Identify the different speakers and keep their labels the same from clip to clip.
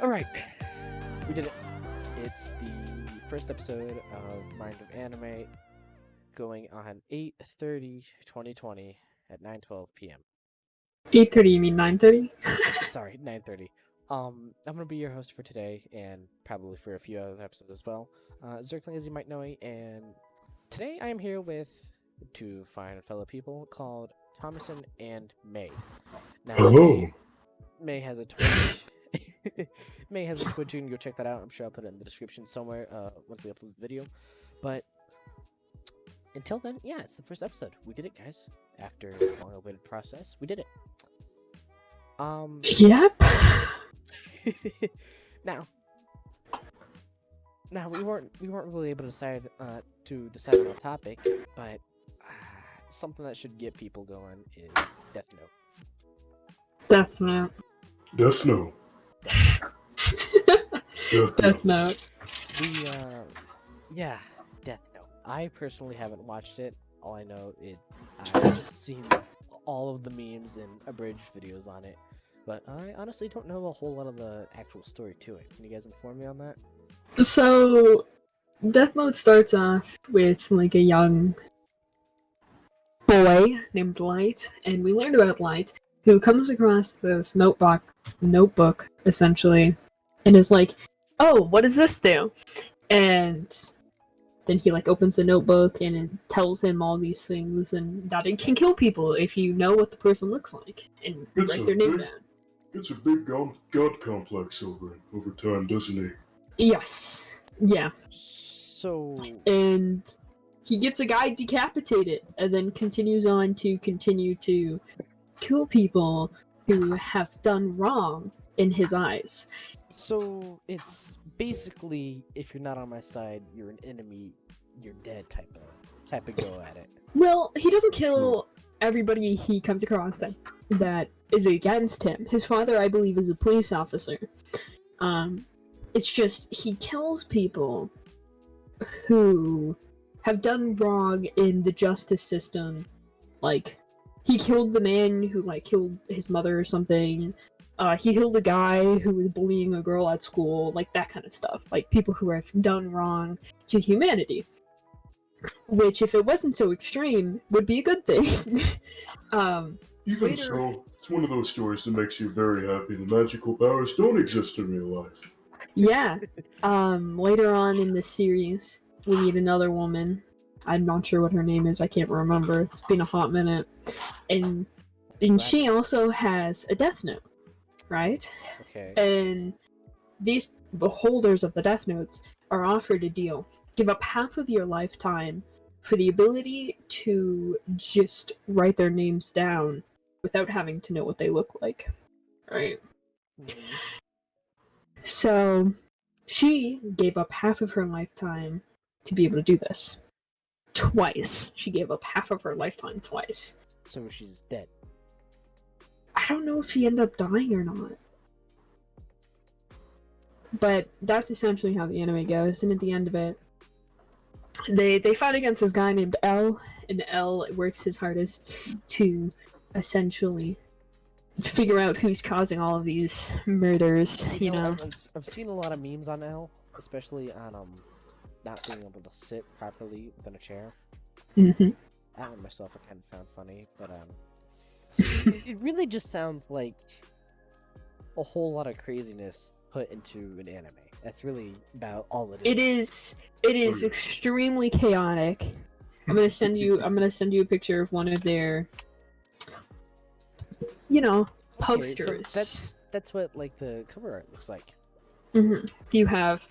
Speaker 1: Alright, we did it. It's the first episode of Mind of Anime going on 8/30/2020 at 9:12 p.m.
Speaker 2: 8:30, you mean 9:30?
Speaker 1: Sorry, 9:30. I'm gonna be your host for today and probably for a few other episodes as well. Zerkling, as you might know, and today I am here with two fine fellow people called Thomason and May. Now,
Speaker 3: Hello.
Speaker 1: May has a Twitch. May has a Twitch. You can go check that out. I'm sure I'll put it in the description somewhere once we upload the video. But until then, yeah, it's the first episode. We did it, guys. After a long-awaited process, we did it.
Speaker 2: Yep.
Speaker 1: now we weren't really able to decide on a topic, but something that should get people going is Death Note.
Speaker 2: Death Note.
Speaker 3: Death Note.
Speaker 2: Death Note.
Speaker 1: Yeah, Death Note. I personally haven't watched it. All I know I've just seen all of the memes and abridged videos on it. But I honestly don't know a whole lot of the actual story to it. Can you guys inform me on that?
Speaker 2: So, Death Note starts off with like a young boy named Light, and we learned about Light, who comes across this notebook essentially, and is like, "Oh, what does this do?" And then he like opens the notebook and it tells him all these things, and that it can kill people if you know what the person looks like and write their name down.
Speaker 3: It's a big god complex over time, doesn't it?
Speaker 2: Yes. Yeah.
Speaker 1: So...
Speaker 2: And he gets a guy decapitated and then continues on to continue to kill people who have done wrong in his eyes.
Speaker 1: So it's basically, if you're not on my side, you're an enemy, you're dead type of go at it.
Speaker 2: Well, he doesn't kill everybody he comes across that is against him. His father, I believe, is a police officer. It's just he kills people who have done wrong in the justice system. Like, he killed the man who like killed his mother or something. He killed a guy who was bullying a girl at school, like that kind of stuff. Like people who have done wrong to humanity. Which, if it wasn't so extreme, would be a good thing.
Speaker 3: Even so, it's one of those stories that makes you very happy the magical powers don't exist in real life.
Speaker 2: Yeah. Later on in the series, we meet another woman. I'm not sure what her name is. I can't remember. It's been a hot minute. And she also has a Death Note, right?
Speaker 1: Okay.
Speaker 2: And these beholders of the Death Notes are offered a deal. Give up half of your lifetime for the ability to just write their names down without having to know what they look like. Right?
Speaker 1: Mm-hmm.
Speaker 2: So, she gave up half of her lifetime to be able to do this. Twice. She gave up half of her lifetime twice.
Speaker 1: So she's dead.
Speaker 2: I don't know if she ended up dying or not. But that's essentially how the anime goes, and at the end of it, they fight against this guy named L, and L works his hardest to essentially figure out who's causing all of these murders, you know.
Speaker 1: I've seen a lot of memes on L, especially on not being able to sit properly within a chair.
Speaker 2: Mm-hmm.
Speaker 1: I myself I kind of found funny, but so it really just sounds like a whole lot of craziness put into an anime. That's really about all it is.
Speaker 2: It is extremely chaotic. I'm gonna send you a picture of one of their, posters.
Speaker 1: So that's what like the cover art looks like.
Speaker 2: Mm-hmm. You have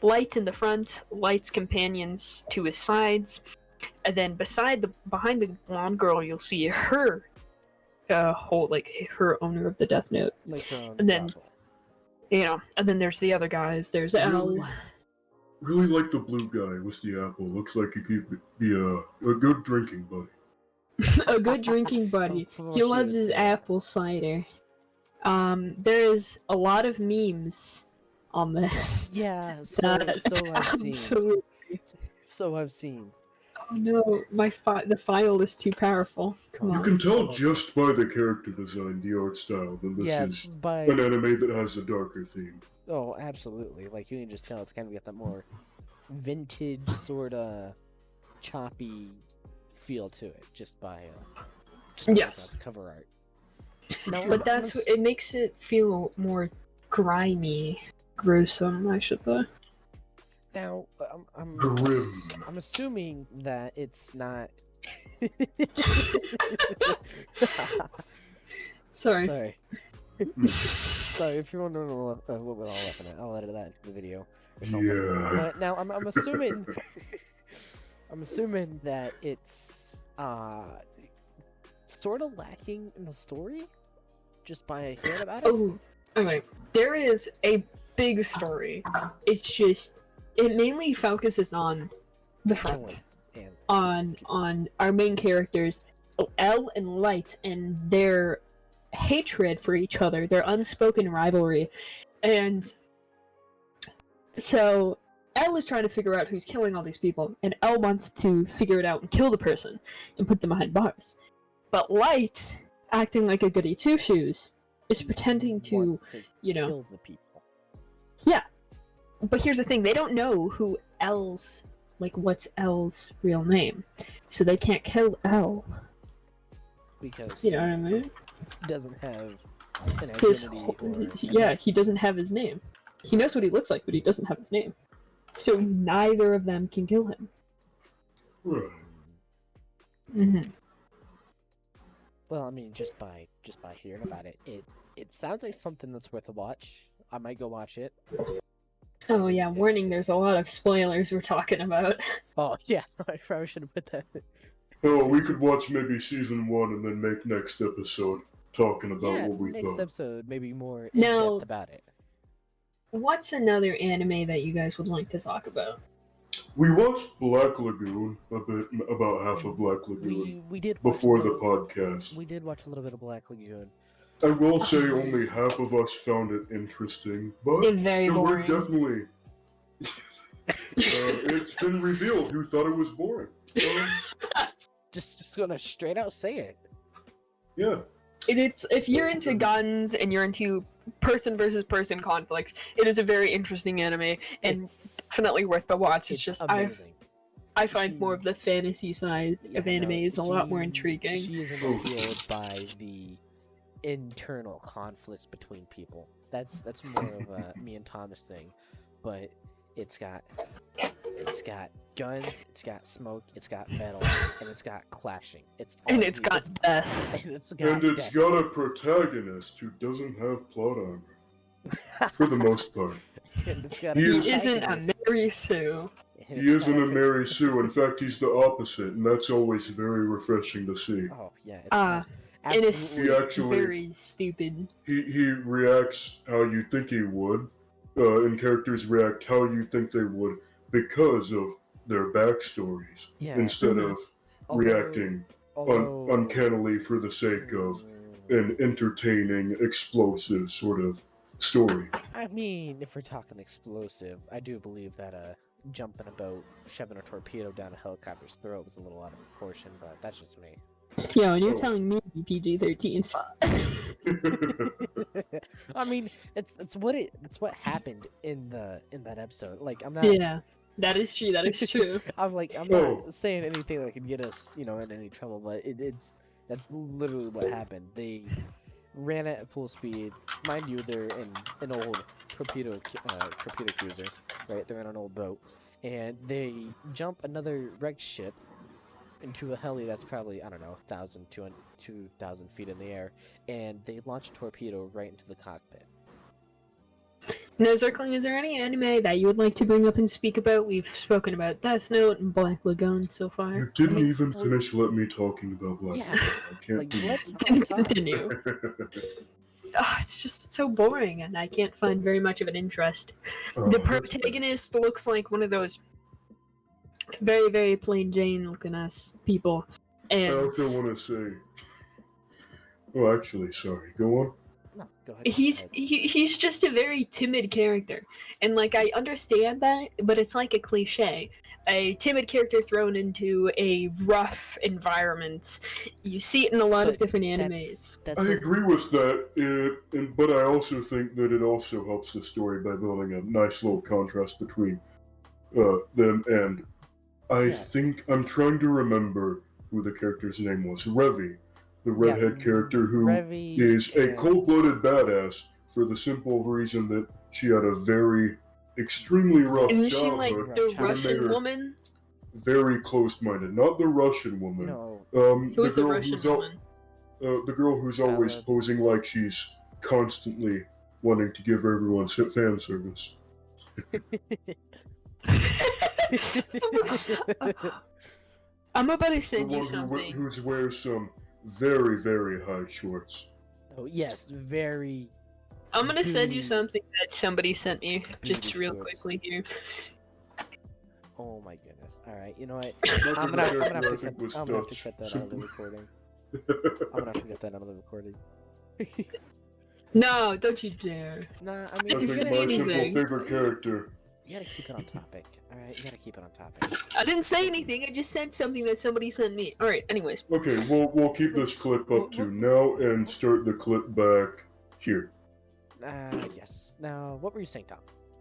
Speaker 2: Light in the front, Light's companions to his sides, and then behind the blonde girl, you'll see her, her owner of the Death Note,
Speaker 1: like
Speaker 2: and then. And then there's the other guys. There's L.
Speaker 3: Really like the blue guy with the apple. Looks like he could be a good drinking buddy.
Speaker 2: A good drinking buddy. He loves his apple cider. There's a lot of memes on this.
Speaker 1: Yeah,
Speaker 2: Absolutely.
Speaker 1: so I've seen.
Speaker 2: Oh no, the file is too powerful. Come
Speaker 3: You
Speaker 2: on.
Speaker 3: can tell just by the character design, the art style, that this
Speaker 1: Yeah,
Speaker 3: is
Speaker 1: by
Speaker 3: an anime that has a darker theme.
Speaker 1: oh, absolutely. Like you can just tell it's kind of got that more vintage sort of choppy feel to it just by
Speaker 2: Yes.
Speaker 1: the cover art. Now,
Speaker 2: But it makes it feel more grimy, gruesome, I should say.
Speaker 1: now
Speaker 3: Grim.
Speaker 1: I'm assuming that it's not.
Speaker 2: Sorry.
Speaker 1: Sorry. Sorry, if you're wondering what we're all laughing at, I'll edit that into the video or something.
Speaker 3: Yeah.
Speaker 1: But now I'm assuming I'm assuming that it's sort of lacking in the story, just by hearing about it.
Speaker 2: Oh, okay. There is a big story. It's just it mainly focuses on the front,
Speaker 1: And
Speaker 2: on our main characters, Elle and Light, and their hatred for each other, their unspoken rivalry, and so Elle is trying to figure out who's killing all these people, and Elle wants to figure it out and kill the person and put them behind bars. But Light, acting like a goody two-shoes, is pretending to,
Speaker 1: wants
Speaker 2: you know,
Speaker 1: kill the people.
Speaker 2: yeah. But here's the thing, they don't know who Elle's, like, what's Elle's real name. So they can't kill Elle.
Speaker 1: Because
Speaker 2: You know what I mean?
Speaker 1: he doesn't have an
Speaker 2: His
Speaker 1: identity
Speaker 2: yeah, he doesn't have his name. He knows what he looks like, but he doesn't have his name. So neither of them can kill him.
Speaker 3: Right.
Speaker 2: Mm-hmm.
Speaker 1: Well, I mean, just by hearing about it, it sounds like something that's worth a watch. I might go watch it.
Speaker 2: Oh yeah, warning, there's a lot of spoilers we're talking about.
Speaker 1: Oh yeah, I probably should have put that.
Speaker 3: Oh, we could watch maybe season 1 and then make next episode talking about
Speaker 1: Yeah,
Speaker 3: what we
Speaker 1: next
Speaker 3: thought.
Speaker 1: episode maybe more in
Speaker 2: Now-
Speaker 1: depth about it.
Speaker 2: What's another anime that you guys would like to talk about?
Speaker 3: We watched Black Lagoon a bit, about half of Black Lagoon
Speaker 1: We did watch
Speaker 3: before
Speaker 1: a
Speaker 3: the
Speaker 1: little-
Speaker 3: podcast.
Speaker 1: We did watch a little bit of Black Lagoon.
Speaker 3: I will say only half of us found it interesting, but
Speaker 2: It's very
Speaker 3: there were
Speaker 2: boring.
Speaker 3: definitely. It's been revealed who thought it was boring.
Speaker 1: Just gonna straight out say it.
Speaker 3: Yeah.
Speaker 2: It's if you're into guns and you're into person versus person conflict, it is a very interesting anime and
Speaker 1: It's
Speaker 2: definitely worth the watch. It's just
Speaker 1: amazing.
Speaker 2: I find more of the fantasy side of
Speaker 1: Yeah,
Speaker 2: anime
Speaker 1: no,
Speaker 2: is a lot more
Speaker 1: she-
Speaker 2: intriguing.
Speaker 1: She is appealed by the internal conflicts between people. That's more of a me and Thomas thing, but it's got guns, it's got smoke, it's got metal, and it's got clashing.
Speaker 2: And it's got death.
Speaker 1: and it's got
Speaker 3: And it's
Speaker 1: death.
Speaker 3: got a protagonist who doesn't have plot armor. For the most part.
Speaker 1: And it's got
Speaker 3: He
Speaker 2: He
Speaker 3: is-
Speaker 2: isn't a
Speaker 1: antagonist,
Speaker 2: Mary Sue.
Speaker 1: and
Speaker 3: He
Speaker 1: it's
Speaker 3: isn't
Speaker 1: got
Speaker 3: a Mary Sue. In fact, he's the opposite, and that's always very refreshing to see.
Speaker 1: Oh yeah, it's
Speaker 2: And it's
Speaker 1: absolutely-
Speaker 3: He actually-
Speaker 2: very stupid.
Speaker 3: He reacts how you think he would, and characters react how you think they would because of their backstories,
Speaker 1: yeah,
Speaker 3: instead
Speaker 2: Mhm.
Speaker 3: of
Speaker 1: although-
Speaker 3: reacting
Speaker 1: although-
Speaker 3: uncannily for the sake of an entertaining, explosive sort of story.
Speaker 1: I mean, if we're talking explosive, I do believe that jumping a boat, shoving a torpedo down a helicopter's throat was a little out of proportion, but that's just me.
Speaker 2: Yo, and you're
Speaker 3: Oh.
Speaker 2: telling me PG-13
Speaker 1: I mean, it's what happened in that episode. Like, I'm not.
Speaker 2: Yeah, that is true. That is true.
Speaker 1: I'm
Speaker 3: Oh.
Speaker 1: not saying anything that could get us, in any trouble, but that's literally what happened. They ran at full speed. Mind you, they're in an old torpedo cruiser, right? They're in an old boat, and they jump another wrecked ship into a heli that's probably, I don't know, 2,000 feet in the air, and they launch a torpedo right into the cockpit.
Speaker 2: Now, Zerkling, is there any anime that you would like to bring up and speak about? We've spoken about Death Note and Black Lagoon so far.
Speaker 3: You didn't
Speaker 1: mean,
Speaker 3: even
Speaker 1: well-
Speaker 3: finish let me talking about Black
Speaker 1: Yeah,
Speaker 3: Widow. I can't
Speaker 1: Like,
Speaker 3: do
Speaker 1: let's
Speaker 2: Continue. It's so boring, and I can't find very much of an interest. The protagonist looks like one of those very, very plain Jane looking ass people.
Speaker 3: I
Speaker 2: And
Speaker 3: also want to say. Oh, actually, sorry. Go on.
Speaker 1: No, go ahead.
Speaker 2: He's just a very timid character, and like I understand that, but it's like a cliche. A timid character thrown into a rough environment. You see it in a lot of
Speaker 1: But
Speaker 2: different animes.
Speaker 1: That's
Speaker 3: I
Speaker 1: what-
Speaker 3: agree with that, but I also think that it also helps the story by building a nice little contrast between them. And I
Speaker 1: Yeah.
Speaker 3: think I'm trying to remember who the character's name was. Revy, the redhead character who
Speaker 1: Revy
Speaker 3: is a
Speaker 1: and-
Speaker 3: cold-blooded badass for the simple reason that she had a very extremely rough
Speaker 2: Isn't she
Speaker 3: childhood.
Speaker 2: like the
Speaker 1: Rough childhood.
Speaker 2: Russian woman?
Speaker 3: Very close-minded, not the Russian woman.
Speaker 1: No,
Speaker 2: Who's the
Speaker 3: girl
Speaker 2: Russian
Speaker 3: who's al-
Speaker 2: woman?
Speaker 3: the girl who's always
Speaker 1: Valid.
Speaker 3: posing like she's constantly wanting to give everyone fan service.
Speaker 2: I'm about to
Speaker 3: The
Speaker 2: send you
Speaker 3: one
Speaker 2: something.
Speaker 3: who wears some very, very high shorts.
Speaker 1: oh yes, very.
Speaker 2: I'm gonna send you
Speaker 1: Booty-
Speaker 2: something that somebody sent me just
Speaker 1: booty
Speaker 2: real
Speaker 1: shorts.
Speaker 2: quickly here.
Speaker 1: Oh my goodness! All right, you know what?
Speaker 3: Most
Speaker 1: I'm
Speaker 3: of
Speaker 1: gonna,
Speaker 3: the
Speaker 1: I'm gonna have
Speaker 3: character,
Speaker 1: to
Speaker 3: I think,
Speaker 1: cut.
Speaker 3: was
Speaker 1: I'm gonna have to
Speaker 3: Dutch.
Speaker 1: cut that out of the recording. I'm gonna have to get that out of the recording.
Speaker 2: No, don't you dare.
Speaker 1: Nah, I
Speaker 3: I
Speaker 1: mean,
Speaker 2: You
Speaker 3: think
Speaker 2: said
Speaker 3: my simple
Speaker 2: anything.
Speaker 3: favorite character.
Speaker 1: you gotta keep it on topic. All right, you gotta keep it on topic.
Speaker 2: I didn't say anything. I just said something that somebody sent me. All right. Anyways,
Speaker 3: Okay, we'll keep this clip up to now and start the clip back here.
Speaker 1: Yes. Now, what were you saying, Tom?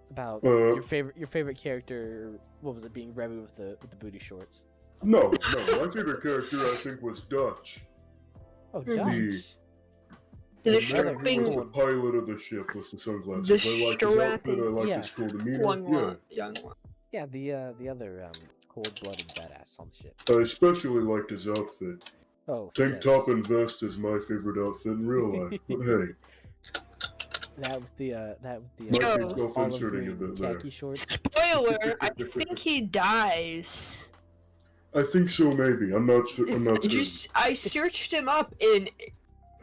Speaker 1: About
Speaker 3: Uh,
Speaker 1: your favorite character? What was it? Being Revy with the booty shorts?
Speaker 3: No, my favorite character I think was Dutch.
Speaker 1: Oh,
Speaker 2: Mhm.
Speaker 1: Dutch.
Speaker 2: the
Speaker 3: Man who
Speaker 2: strapping
Speaker 3: was the pilot of the ship with the sunglasses.
Speaker 2: The
Speaker 3: I like his outfit, I
Speaker 2: strapping-
Speaker 3: like
Speaker 1: Yeah.
Speaker 3: his cool demeanor.
Speaker 2: young
Speaker 3: Yeah.
Speaker 2: one, young one.
Speaker 1: Yeah, the other cold-blooded badass on the ship.
Speaker 3: I especially liked his outfit.
Speaker 1: Oh,
Speaker 3: Tank
Speaker 1: yes.
Speaker 3: top and vest is my favorite outfit in real life. But hey,
Speaker 1: That with the
Speaker 3: might
Speaker 2: Yo.
Speaker 3: be
Speaker 1: olive
Speaker 3: self-inserting a
Speaker 1: green
Speaker 3: bit there.
Speaker 1: khaki shorts.
Speaker 2: Spoiler: I think he dies.
Speaker 3: I think so, maybe. I'm not sure. I'm not sure.
Speaker 2: I searched him up, and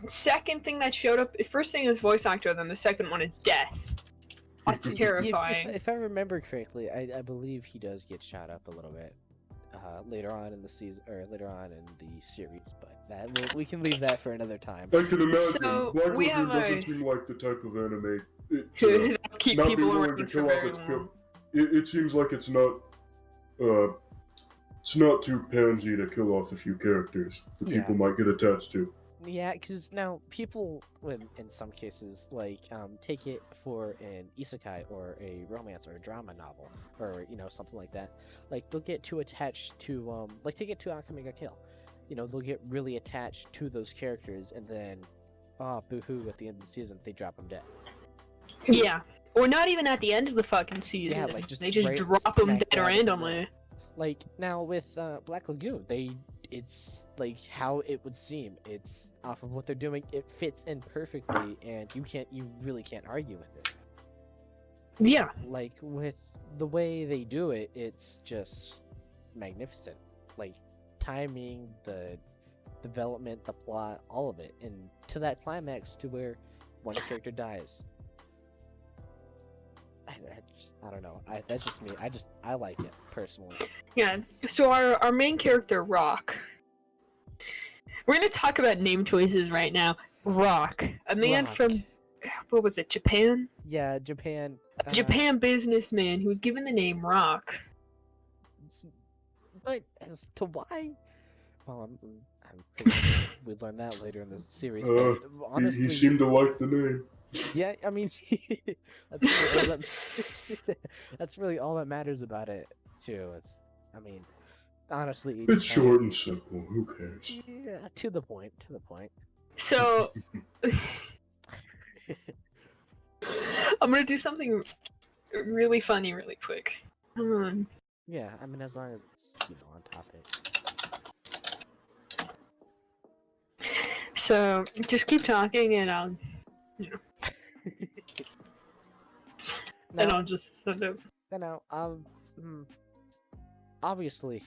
Speaker 2: second thing that showed up, first thing is voice actor, then the second one is death. That's
Speaker 1: If-
Speaker 2: terrifying.
Speaker 1: If I remember correctly, I believe he does get shot up a little bit later on in the season or later on in the series, but we can leave that for another time.
Speaker 3: I can imagine.
Speaker 2: So,
Speaker 3: Black
Speaker 2: we
Speaker 3: Lagoon
Speaker 2: have
Speaker 3: doesn't
Speaker 2: a-
Speaker 3: seem like the type of anime.
Speaker 2: Keep
Speaker 3: not be
Speaker 2: people
Speaker 3: willing
Speaker 2: working
Speaker 3: to
Speaker 2: for
Speaker 3: kill off
Speaker 2: very
Speaker 3: its
Speaker 2: long.
Speaker 3: It seems like it's not too pansy to kill off a few characters that
Speaker 1: Yeah.
Speaker 3: people might get attached to.
Speaker 1: Yeah, because now people, in some cases, like take it for an isekai or a romance or a drama novel or something like that. Like they'll get too attached to like take it to Akame ga Kill. They'll get really attached to those characters and then, boo-hoo, at the end of the season they drop them dead.
Speaker 2: Yeah, or not even at the end of the fucking season.
Speaker 1: Yeah, like, just
Speaker 2: they just
Speaker 1: right
Speaker 2: drop them
Speaker 1: smack
Speaker 2: dead
Speaker 1: dab in the
Speaker 2: randomly.
Speaker 1: middle. Like now with Black Lagoon, it's like how it would seem. It's off of what they're doing. It fits in perfectly, and you really can't argue with it.
Speaker 2: Yeah,
Speaker 1: Like with the way they do it, it's just magnificent. Like timing, the development, the plot, all of it, and to that climax to where one character dies. I don't know. That's just me. I like it personally.
Speaker 2: yeah. So our main character, Rock. We're gonna talk about name choices right now. Rock, a man
Speaker 1: Rock.
Speaker 2: from what was it, Japan?
Speaker 1: Yeah, Japan.
Speaker 2: Japan businessman who was given the name Rock.
Speaker 1: But as to why? Well, I'm pretty sure we learn that later in the series. But honestly,
Speaker 3: He seemed to like the name.
Speaker 1: yeah. I mean, that's really all that's really all that matters about it too. I mean, honestly,
Speaker 3: It's short and simple. Who cares?
Speaker 1: Yeah, to the point. To the point.
Speaker 2: So I'm gonna do something really funny really quick.
Speaker 1: Yeah, I mean, as long as it's on topic.
Speaker 2: So just keep talking and I'll
Speaker 1: Now,
Speaker 2: just send it.
Speaker 1: Obviously,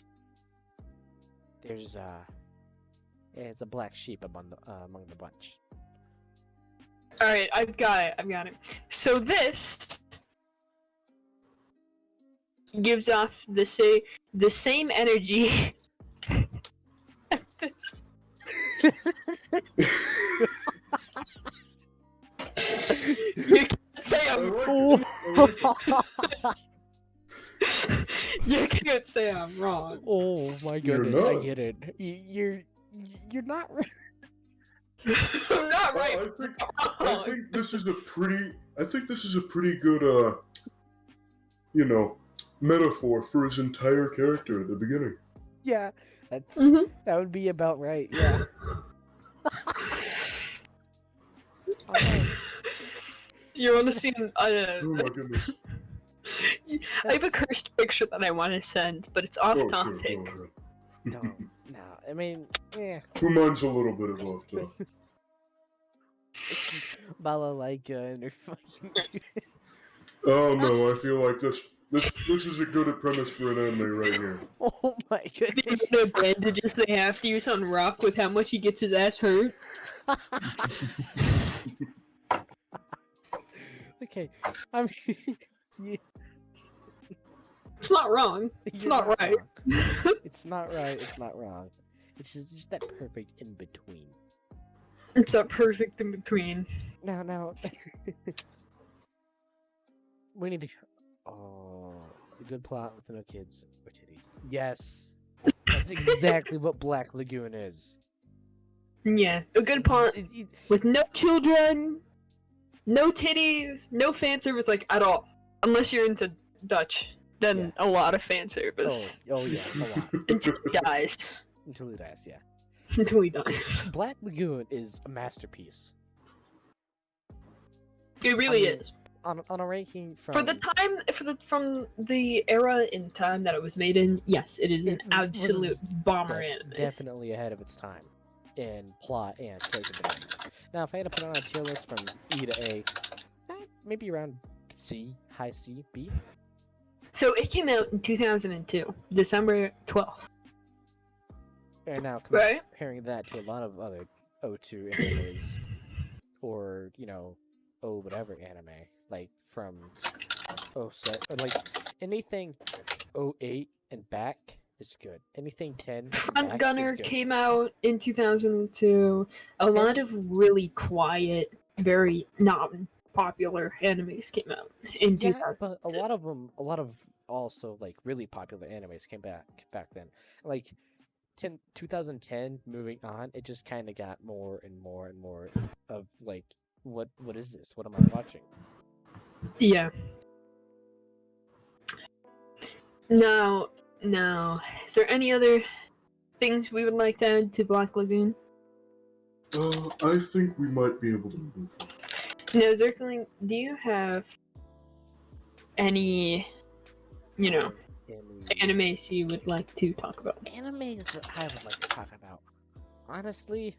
Speaker 1: there's it's a black sheep among the bunch.
Speaker 2: All right, I've got it. So this gives off the same energy as this. You can't say I'm
Speaker 3: I like
Speaker 2: You can't say I'm wrong.
Speaker 1: Oh my
Speaker 3: You're
Speaker 1: goodness, I
Speaker 3: not.
Speaker 1: get it. You're not right.
Speaker 2: I'm not right.
Speaker 3: I think this is a pretty good metaphor for his entire character at the beginning.
Speaker 1: Yeah, that's
Speaker 2: Mhm.
Speaker 1: that would be about right. Yeah. Alright.
Speaker 2: You want to see
Speaker 3: Oh my goodness.
Speaker 2: I have a cursed picture that I want to send, but it's off
Speaker 3: Oh, sure,
Speaker 2: topic.
Speaker 3: go ahead.
Speaker 1: Don't. No, I mean, yeah.
Speaker 3: Mine's a little bit of off topic.
Speaker 1: Balalaika and her fucking.
Speaker 3: Oh no, I feel like this is a good premise for an anime right here.
Speaker 1: Oh my
Speaker 2: The
Speaker 1: goodness.
Speaker 2: amount of bandages they have to use on Rock with how much he gets his ass hurt.
Speaker 1: Okay, I mean,
Speaker 2: It's not wrong. It's
Speaker 1: you're
Speaker 2: not right.
Speaker 1: wrong. It's not right. It's not wrong. It's just that perfect in between.
Speaker 2: It's that perfect in between.
Speaker 1: Now. We need to. Oh, a good plot with no kids or titties. Yes, that's exactly what Black Lagoon is.
Speaker 2: Yeah, a good plot
Speaker 1: It-
Speaker 2: with no children, no titties, no fan service like at all. Unless you're into Dutch, then a lot of fan service.
Speaker 1: oh yeah, a lot.
Speaker 2: Until he dies.
Speaker 1: Until he dies, yeah.
Speaker 2: Until he dies.
Speaker 1: Black Lagoon is a masterpiece.
Speaker 2: It really
Speaker 1: mean,
Speaker 2: is.
Speaker 1: On a ranking from
Speaker 2: For the time, from the era in time that it was made in, yes, it is an
Speaker 1: It
Speaker 2: absolute
Speaker 1: was
Speaker 2: bomber anime.
Speaker 1: definitely ahead of its time in plot and character development. Now, if I had to put it on a tier list from E to A, maybe around C, high C, B.
Speaker 2: So it came out in 2002, December 12th,
Speaker 1: And now
Speaker 2: right?
Speaker 1: comparing that to a lot of other O2 animes, or whatever anime, like from 07, or like anything 08 and back is good. Anything 10 and
Speaker 2: Front
Speaker 1: back
Speaker 2: Gunner
Speaker 1: is good.
Speaker 2: came out in 2002. A lot of really quiet, very not popular animes came out in
Speaker 1: Yeah,
Speaker 2: 2000.
Speaker 1: but a lot of also like really popular animes came back then. Like 2010 moving on, it just kind of got more and more and more of like, what is this? What am I watching?
Speaker 2: Yeah. Now, is there any other things we would like to add to Black Lagoon?
Speaker 3: I think we might be able to move on.
Speaker 2: No, Zerkling, do you have any, animes you would like to talk about?
Speaker 1: Animes that I would like to talk about. Honestly,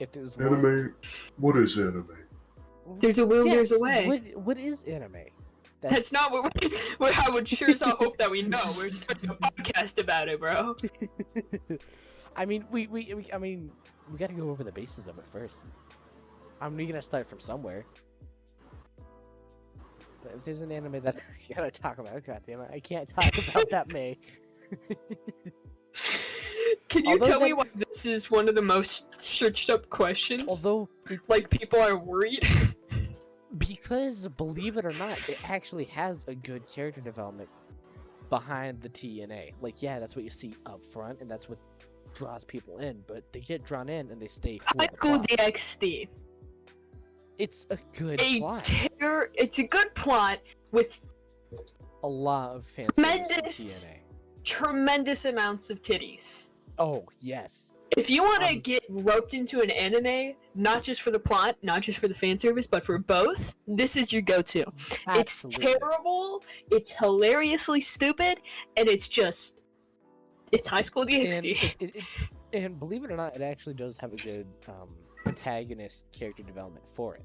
Speaker 1: if there's one,
Speaker 3: Anime? What is anime?
Speaker 2: There's a will, there's a
Speaker 1: Yes,
Speaker 2: way.
Speaker 1: What is anime?
Speaker 2: That's not what I would sure as hell hope that we know. We're starting a podcast about it, bro.
Speaker 1: I mean, we gotta go over the basis of it first. We gotta start from somewhere. But if there's an anime that I gotta talk about, god damn it, I can't talk about that May.
Speaker 2: Can you
Speaker 1: Although
Speaker 2: tell me
Speaker 1: that-
Speaker 2: why this is one of the most searched up questions?
Speaker 1: Although,
Speaker 2: Like, people are worried.
Speaker 1: because believe it or not, it actually has a good character development behind the TNA. Like, yeah, that's what you see up front, and that's what draws people in. But they get drawn in and they stay. For
Speaker 2: High
Speaker 1: the
Speaker 2: School
Speaker 1: plot.
Speaker 2: DxD.
Speaker 1: It's a good plot.
Speaker 2: It's a good plot with
Speaker 1: A lot of fan service in
Speaker 2: Tremendous.
Speaker 1: TNA.
Speaker 2: tremendous amounts of titties.
Speaker 1: Oh yes.
Speaker 2: If you want to
Speaker 1: Um,
Speaker 2: get roped into an anime, not just for the plot, not just for the fan service, but for both, this is your go-to. It's
Speaker 1: Absolutely.
Speaker 2: terrible, it's hilariously stupid, and it's High School
Speaker 1: And,
Speaker 2: DxD.
Speaker 1: and believe it or not, it actually does have a good protagonist character development for it.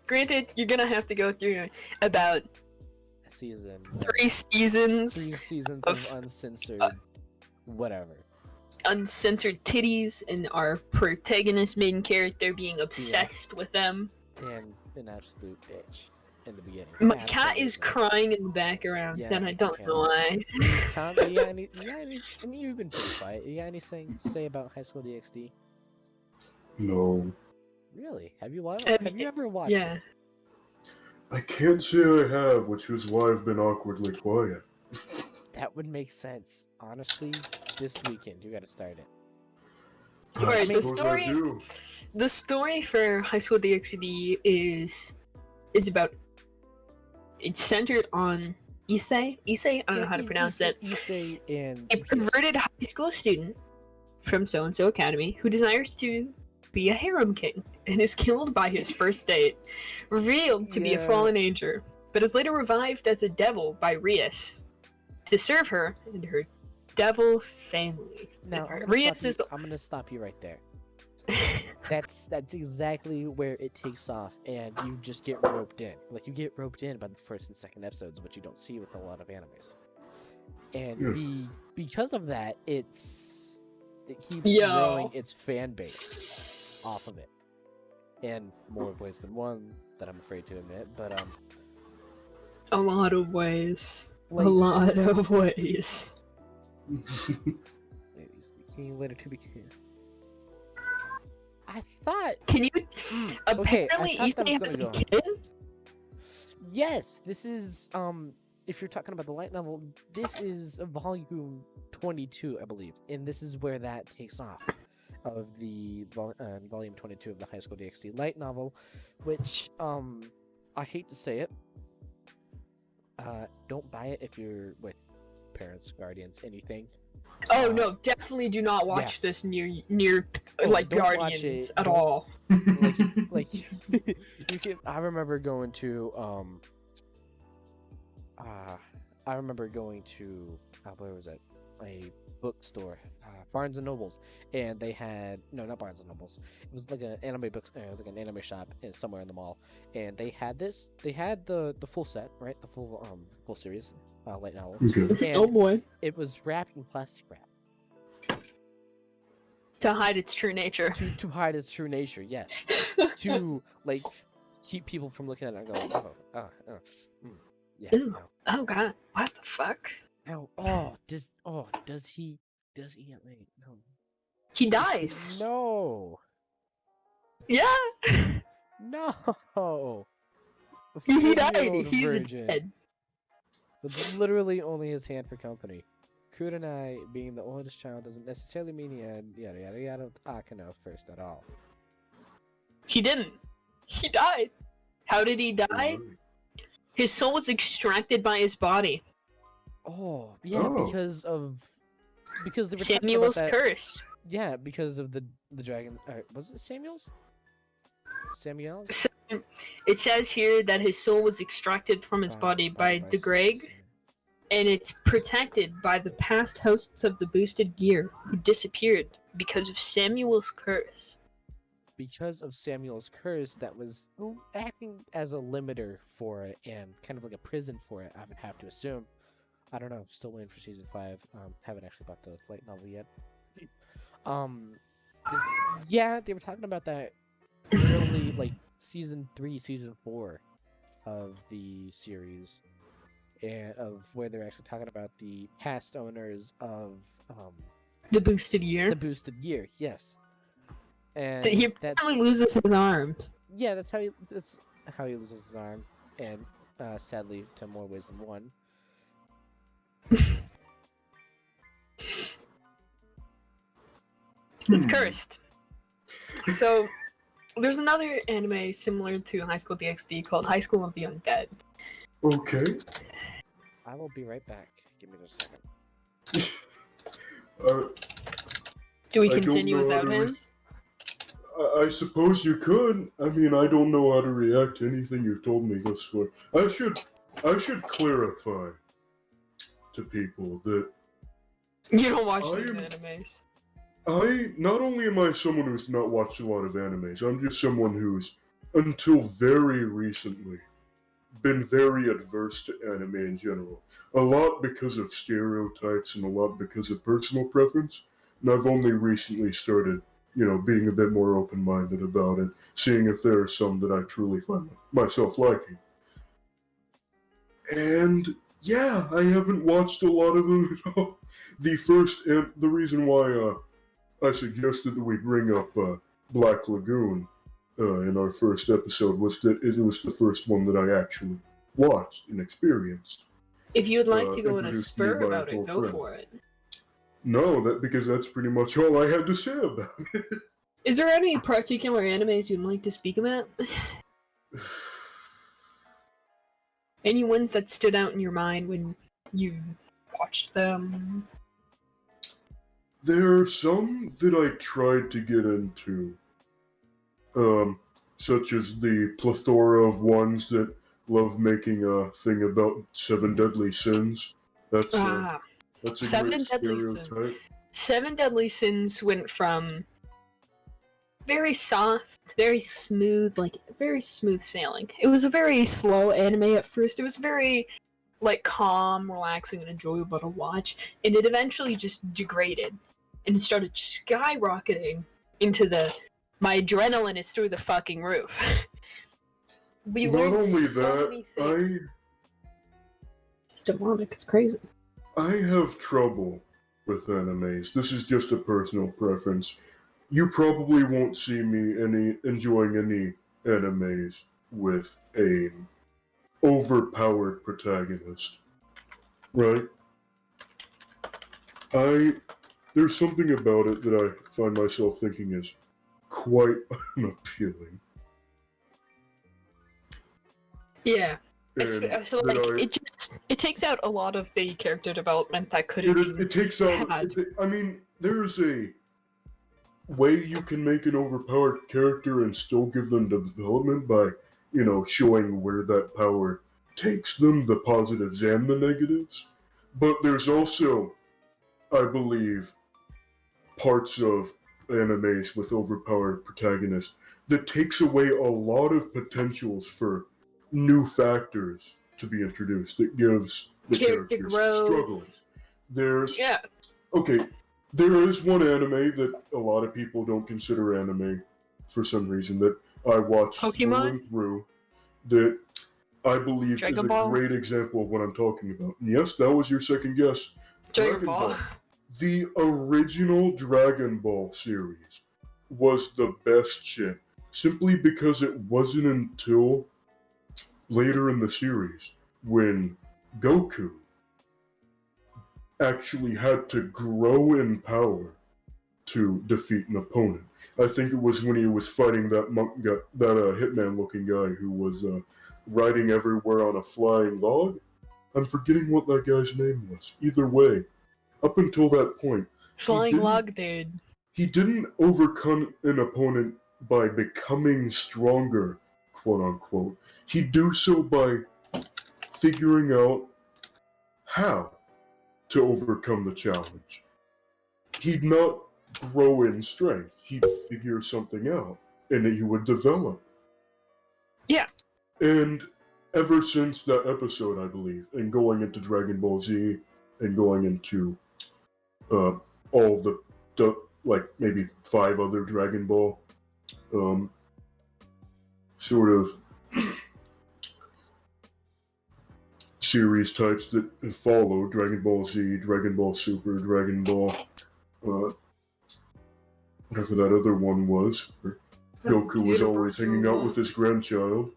Speaker 2: Granted, you're gonna have to go through about
Speaker 1: Season
Speaker 2: 3 seasons
Speaker 1: 3 seasons
Speaker 2: of-
Speaker 1: of uncensored whatever.
Speaker 2: uncensored titties and our protagonist main character being obsessed with them.
Speaker 1: And an absolute bitch in the beginning.
Speaker 2: My cat is
Speaker 1: Absolutely.
Speaker 2: crying in the background,
Speaker 1: Yeah,
Speaker 2: and I don't
Speaker 1: okay.
Speaker 2: know why.
Speaker 1: Tom, I mean, you've been pretty quiet. You got anything to say about High School DxD?
Speaker 3: No.
Speaker 1: Really? Have you watched?
Speaker 2: I
Speaker 1: Have
Speaker 2: mean,
Speaker 1: you ever watched?
Speaker 2: Yeah.
Speaker 1: It?
Speaker 3: I can't say I have, which is why I've been awkwardly quiet.
Speaker 1: That would make sense. Honestly, this weekend you got to start it.
Speaker 2: Alright, the
Speaker 3: suppose I do.
Speaker 2: story for High School DxD is about, it's centered on Issei. I don't know how to pronounce it.
Speaker 1: Issei and
Speaker 2: A perverted high school student from so-and-so academy who desires to be a harem king and is killed by his first date, revealed to be a
Speaker 1: Yeah.
Speaker 2: fallen angel, but is later revived as a devil by Rias to serve her and her devil family.
Speaker 1: Now
Speaker 2: And
Speaker 1: I'm
Speaker 2: Rias is
Speaker 1: gonna stop you right there. That's exactly where it takes off, and you just get roped in. Like, you get roped in by the first and second episodes, which you don't see with a lot of animes. And because of that, it keeps growing its fan base off of it, in more ways than one that I'm afraid to admit. But
Speaker 2: a lot of ways.
Speaker 1: like,
Speaker 2: A lot of ways.
Speaker 1: ladies, king later to be king. I thought.
Speaker 2: Can you?
Speaker 1: Okay, I
Speaker 2: Apparently,
Speaker 1: thought that
Speaker 2: Issei
Speaker 1: was
Speaker 2: has a
Speaker 1: gonna go.
Speaker 2: kid.
Speaker 1: Yes, this is if you're talking about the light novel, this is volume 22, I believe, and this is where that takes off, of the volume 22 of the High School DxD light novel, which I hate to say it, don't buy it if you're with parents, guardians, anything.
Speaker 2: Oh no! Definitely do not watch this near like
Speaker 1: don't watch
Speaker 2: Guardians
Speaker 1: it.
Speaker 2: at
Speaker 1: Don't-
Speaker 2: all.
Speaker 1: like you can. I remember going to where was it? A bookstore, Barnes and Nobles, and they had not Barnes and Nobles. It was like an anime book, it was like an anime shop somewhere in the mall, and they had this. They had the full set, right? The full series, light novel.
Speaker 3: Okay.
Speaker 1: And
Speaker 2: Oh boy!
Speaker 1: it was wrapped in plastic wrap
Speaker 2: To hide its true nature.
Speaker 1: to hide its true nature. Yes, to like keep people from looking at it and going, yeah.
Speaker 2: Ew.
Speaker 1: No.
Speaker 2: Oh god! What the fuck?
Speaker 1: No. Does he get laid? No.
Speaker 2: He dies.
Speaker 1: No.
Speaker 2: Yeah.
Speaker 1: No. A
Speaker 2: He died.
Speaker 1: 40-year-old
Speaker 2: He's
Speaker 1: virgin
Speaker 2: dead.
Speaker 1: with literally only his hand for company. Kurenai being the oldest child doesn't necessarily mean he had yada yada yada with Akano first at all.
Speaker 2: He didn't. He died. How did he die? His soul was extracted by his body.
Speaker 1: Oh, yeah,
Speaker 3: Oh.
Speaker 1: because they were talking about
Speaker 2: Samuel's
Speaker 1: that.
Speaker 2: curse.
Speaker 1: Yeah, because of the dragon. Was it Samuel's? Samuel's?
Speaker 2: So, it says here that his soul was extracted from his body by De Greg, and it's protected by the past hosts of the boosted gear who disappeared because of Samuel's curse.
Speaker 1: Because of Samuel's curse, that was acting as a limiter for it and kind of like a prison for it, I would have to assume. I don't know. Still waiting for season 5. Haven't actually bought the light novel yet. Yeah, they were talking about that early, like season 3, season 4 of the series, and of where they're actually talking about the past owners of
Speaker 2: The boosted gear.
Speaker 1: the boosted gear. Yes, and
Speaker 2: He
Speaker 1: that's
Speaker 2: apparently loses his arm.
Speaker 1: yeah, that's how he loses his arm, and sadly, to more ways than one.
Speaker 2: It's cursed. So, there's another anime similar to High School DxD called High School of the Undead.
Speaker 3: Okay.
Speaker 1: I will be right back. Give me just a second.
Speaker 2: Do we
Speaker 3: I don't
Speaker 2: continue
Speaker 3: know
Speaker 2: without
Speaker 3: how to
Speaker 2: him?
Speaker 3: I suppose you could. I mean, I don't know how to react to anything you've told me thus far. I should clarify to people that
Speaker 2: You don't watch these
Speaker 3: I'm-
Speaker 2: animes.
Speaker 3: not only am I someone who's not watched a lot of animes, I'm just someone who's, until very recently, been very adverse to anime in general. A lot because of stereotypes and a lot because of personal preference. And I've only recently started, being a bit more open-minded about it, seeing if there are some that I truly find myself liking. And yeah, I haven't watched a lot of them at all. The reason why I suggested that we bring up Black Lagoon in our first episode was that it was the first one that I actually watched and experienced.
Speaker 2: If you would like to go in a
Speaker 3: Introduced me
Speaker 2: spur
Speaker 3: by a
Speaker 2: about it,
Speaker 3: cool
Speaker 2: go
Speaker 3: friend.
Speaker 2: for it.
Speaker 3: No, because that's pretty much all I had to say about it.
Speaker 2: Is there any particular animes you'd like to speak about? Any ones that stood out in your mind when you watched them?
Speaker 3: There are some that I tried to get into, such as the plethora of ones that love making a thing about 7 deadly sins. That's a
Speaker 2: Seven
Speaker 3: great
Speaker 2: Deadly Sins.
Speaker 3: stereotype.
Speaker 2: 7 Deadly Sins went from very soft, very smooth sailing. It was a very slow anime at first. It was very calm, relaxing, and enjoyable to watch, and it eventually just degraded and started skyrocketing into my adrenaline is through the fucking roof. We
Speaker 3: Not
Speaker 2: learned
Speaker 3: only
Speaker 2: so many
Speaker 3: that,
Speaker 2: things. It's demonic. It's crazy.
Speaker 3: I have trouble with animes. This is just a personal preference. You probably won't see me enjoying any animes with an overpowered protagonist, right? There's something about it that I find myself thinking is quite unappealing.
Speaker 2: Yeah. I
Speaker 3: And
Speaker 2: feel
Speaker 3: that
Speaker 2: like it takes out a lot of the character development that could have been
Speaker 3: it takes out.
Speaker 2: had.
Speaker 3: I mean, there's a way you can make an overpowered character and still give them development by, showing where that power takes them, the positives and the negatives. But there's also, I believe, parts of animes with overpowered protagonists that takes away a lot of potentials for new factors to be introduced. It gives the
Speaker 2: Character
Speaker 3: characters
Speaker 2: growth.
Speaker 3: struggles.
Speaker 2: Yeah.
Speaker 3: Okay, there is one anime that a lot of people don't consider anime for some reason that I watched through
Speaker 2: Pokemon?
Speaker 3: and through that I believe
Speaker 2: Dragon
Speaker 3: is a
Speaker 2: Ball?
Speaker 3: great example of what I'm talking about. And yes, that was your second guess.
Speaker 2: Dragon Ball.
Speaker 3: The original Dragon Ball series was the best shit, simply because it wasn't until later in the series when Goku actually had to grow in power to defeat an opponent. I think it was when he was fighting that hitman-looking guy who was riding everywhere on a flying log. I'm forgetting what that guy's name was. Either way, up until that point,
Speaker 2: Flying log dude.
Speaker 3: he didn't overcome an opponent by becoming stronger, quote unquote. He'd do so by figuring out how to overcome the challenge. He'd not grow in strength. He'd figure something out, and he would develop.
Speaker 2: Yeah.
Speaker 3: And ever since that episode, I believe, and going into Dragon Ball Z, and going into all the maybe 5 other Dragon Ball sort of series types that follow Dragon Ball Z, Dragon Ball Super, Dragon Ball, whatever that other one was. Where Goku was always hanging out with his grandchild.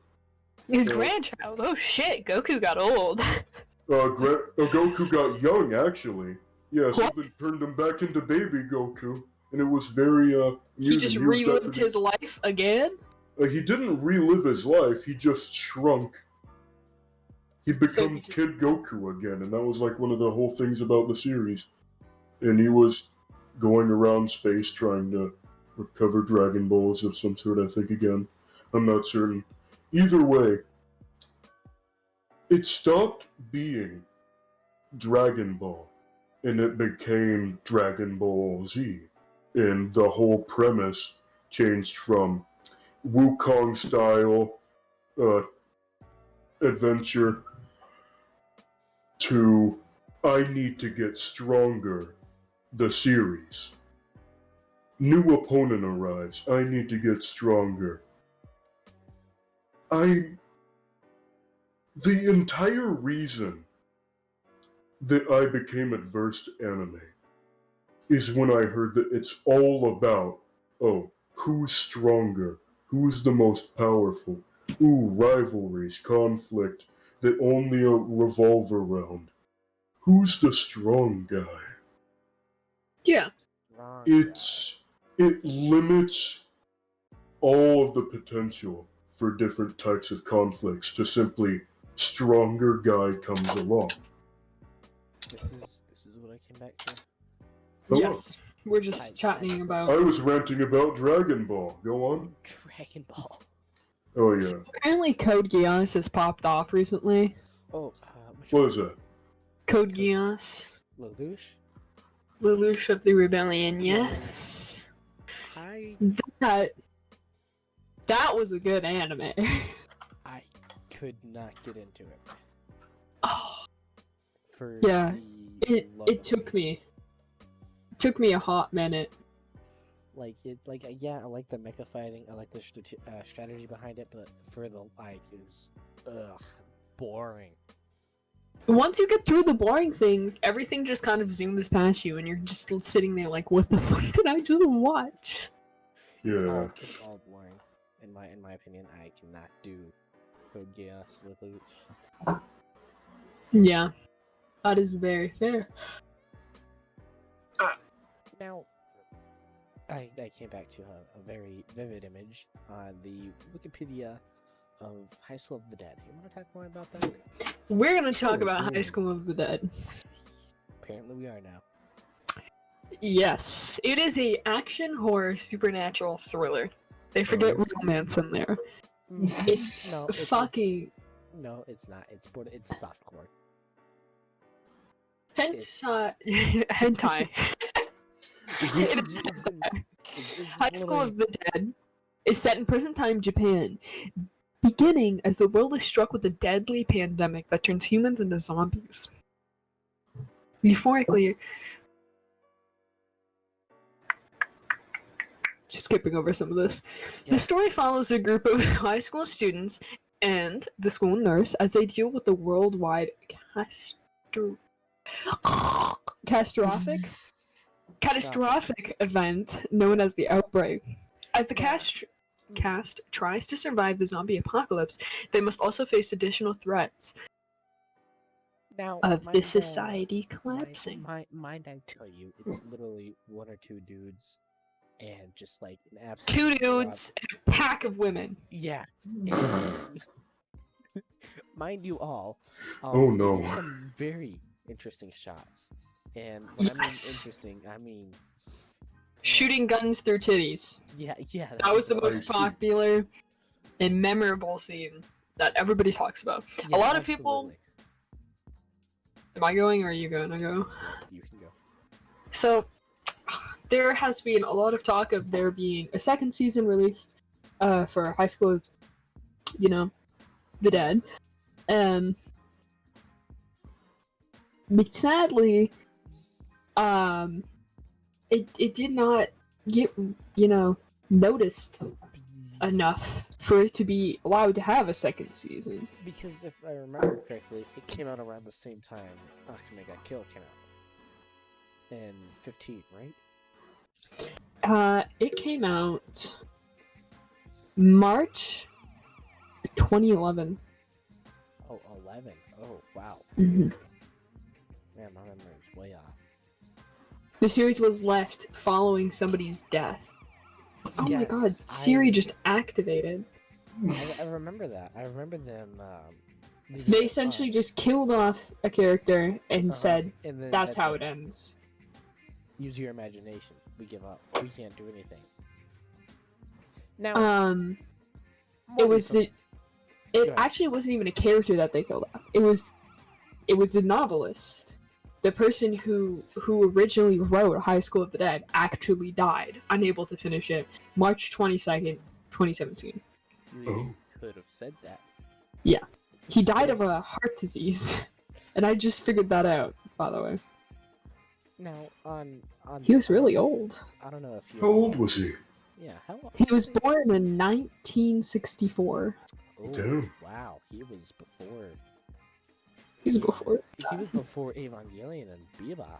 Speaker 2: His grandchild? Oh shit, Goku got old.
Speaker 3: Goku got young, actually. Yeah,
Speaker 2: What?
Speaker 3: something turned him back into baby Goku, and it was very amusing.
Speaker 2: He just relived his life again?
Speaker 3: He didn't relive his life, he just shrunk. He'd become Kid Goku again, and that was like one of the whole things about the series. And he was going around space trying to recover Dragon Balls of some sort, I think, again. I'm not certain. Either way, it stopped being Dragon Ball, and it became Dragon Ball Z. And the whole premise changed from Wukong style adventure to I need to get stronger, the series. New opponent arrives, I need to get stronger. The entire reason that I became adverse to anime is when I heard that it's all about, who's stronger, Who's the most powerful? Ooh, rivalries, conflict that only revolve around. Who's the strong guy?
Speaker 2: Yeah.
Speaker 1: Wrong.
Speaker 3: It limits all of the potential for different types of conflicts to simply stronger guy comes along.
Speaker 1: This is what I came back to.
Speaker 3: Hello.
Speaker 2: Yes. We're just chatting about.
Speaker 3: I was ranting about Dragon Ball. Go on.
Speaker 1: Dragon Ball.
Speaker 3: Oh yeah.
Speaker 2: So apparently, Code Geass has popped off recently.
Speaker 1: Oh, which
Speaker 3: What is that?
Speaker 2: Code Geass,
Speaker 1: Lelouch?
Speaker 2: Lelouch of the Rebellion. Yes.
Speaker 1: I
Speaker 2: That was a good anime.
Speaker 1: I could not get into it.
Speaker 2: Oh,
Speaker 1: For
Speaker 2: yeah.
Speaker 1: the love
Speaker 2: It
Speaker 1: of
Speaker 2: took me. It took me a hot minute.
Speaker 1: Yeah, I like the mecha fighting. I like the strategy behind it, but for the it was boring.
Speaker 2: Once you get through the boring things, everything just kind of zooms past you, and you're just sitting there like, "What the fuck did I just watch?"
Speaker 3: Yeah.
Speaker 1: It's all boring. In my opinion, I cannot do Code Geass Lelouch.
Speaker 2: Yeah, that is very fair.
Speaker 1: Now, I came back to a very vivid image on the Wikipedia of High School of the Dead. You want to talk more about that?
Speaker 2: We're gonna talk
Speaker 1: Sure,
Speaker 2: about
Speaker 1: yeah.
Speaker 2: High School of the Dead.
Speaker 1: Apparently, we are now.
Speaker 2: Yes, it is a action horror supernatural thriller. They forget romance in there. It's fucking
Speaker 1: No, it's not. It's softcore.
Speaker 2: hentai. High School of the Dead is set in present-time Japan, beginning as the world is struck with a deadly pandemic that turns humans into zombies. Euphorically, just skipping over some of this.
Speaker 1: Yeah.
Speaker 2: The story follows a group of high school students and the school nurse as they deal with the worldwide catastrophic event known as the outbreak. As the cast tries to survive the zombie apocalypse, they must also face additional threats
Speaker 1: Now,
Speaker 2: of
Speaker 1: mind,
Speaker 2: the society collapsing.
Speaker 1: Mind I tell you, it's literally one or two dudes, and just like an absolute
Speaker 2: Two dudes and a pack of women.
Speaker 1: Yeah. Mind you all.
Speaker 3: Oh, no.
Speaker 1: there's some very interesting shots, and when I mean
Speaker 2: Yes.
Speaker 1: interesting, I mean
Speaker 2: Shooting guns through titties.
Speaker 1: yeah.
Speaker 2: That was the
Speaker 1: it.
Speaker 2: most popular and memorable scene that everybody talks about.
Speaker 1: Yeah,
Speaker 2: a lot of people.
Speaker 1: absolutely.
Speaker 2: Am I going or are you going to go?
Speaker 1: You can go.
Speaker 2: So, there has been a lot of talk of there being a second season released for High School of, the Dead. But sadly, it did not get, noticed enough for it to be allowed to have a second season.
Speaker 1: Because if I remember correctly, it came out around the same time Akame got killed came out. In 15, right?
Speaker 2: It came out March 2011.
Speaker 1: Oh, 11. Oh, wow.
Speaker 2: Mm-hmm.
Speaker 1: Man, my memory is way off.
Speaker 2: The series was left following somebody's death. Oh my
Speaker 1: Yes,
Speaker 2: god, Siri just activated.
Speaker 1: I remember that. I remember them.
Speaker 2: They essentially just killed off a character and said,
Speaker 1: and then
Speaker 2: that's how it ends.
Speaker 1: Use your imagination. We give up. We can't do anything. Now,
Speaker 2: It was It actually wasn't even a character that they killed off. It was the novelist. The person who originally wrote High School of the Dead actually died, unable to finish it, March 22nd, 2017.
Speaker 1: You could have said that.
Speaker 2: Yeah. He died of a heart disease. And I just figured that out, by the way.
Speaker 1: Now, on
Speaker 2: He was really old.
Speaker 1: I don't know if you.
Speaker 3: How old was he?
Speaker 1: Yeah, how old?
Speaker 2: He was born in 1964.
Speaker 1: Oh,
Speaker 3: Damn.
Speaker 1: wow, he was before.
Speaker 2: He's before his
Speaker 1: He
Speaker 2: time.
Speaker 1: was before Evangelion and Bebop.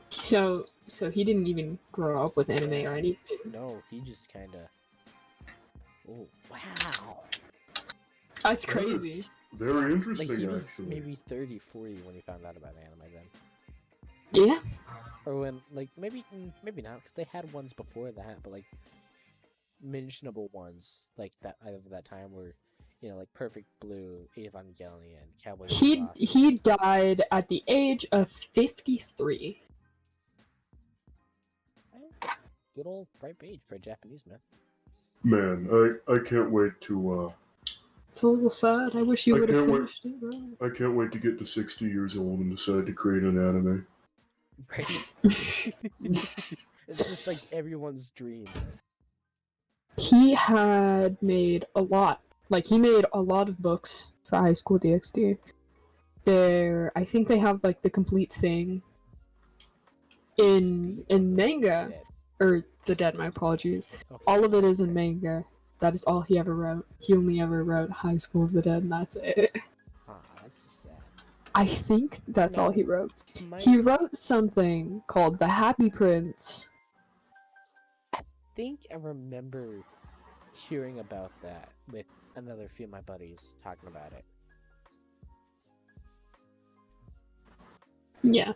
Speaker 2: So he didn't even grow up with anime or anything.
Speaker 1: No, he just kind of Oh, wow.
Speaker 2: That's crazy.
Speaker 3: Very
Speaker 1: Like
Speaker 3: interesting,
Speaker 1: he was
Speaker 3: actually.
Speaker 1: maybe 30, 40 when he found out about anime then.
Speaker 2: Yeah.
Speaker 1: Or when, like, maybe not, because they had ones before that, but, like, mentionable ones, like, that of that time were, like, Perfect Blue, Evangelion, Cowboy Bebop.
Speaker 2: He died at the age of 53.
Speaker 1: Good old ripe age for a Japanese man.
Speaker 3: Man, I can't wait to
Speaker 2: It's a little sad. I wish you
Speaker 3: I
Speaker 2: would have
Speaker 3: can't wait.
Speaker 2: finished it, bro.
Speaker 3: I can't wait to get to 60 years old and decide to create an anime.
Speaker 1: Right? It's just like everyone's dream.
Speaker 2: He had made a lot. Like, he made a lot of books for High School DxD. I think they have, like, the complete thing in manga.
Speaker 1: Dead.
Speaker 2: Or The Dead, my apologies.
Speaker 1: Okay.
Speaker 2: All of it is in manga. That is all he ever wrote. He only ever wrote High School of the Dead, and that's it.
Speaker 1: That's just sad.
Speaker 2: I think that's all he wrote.
Speaker 1: My-
Speaker 2: He wrote something called The Happy Prince.
Speaker 1: I think I remember hearing about that with another few of my buddies talking about it.
Speaker 2: Yeah.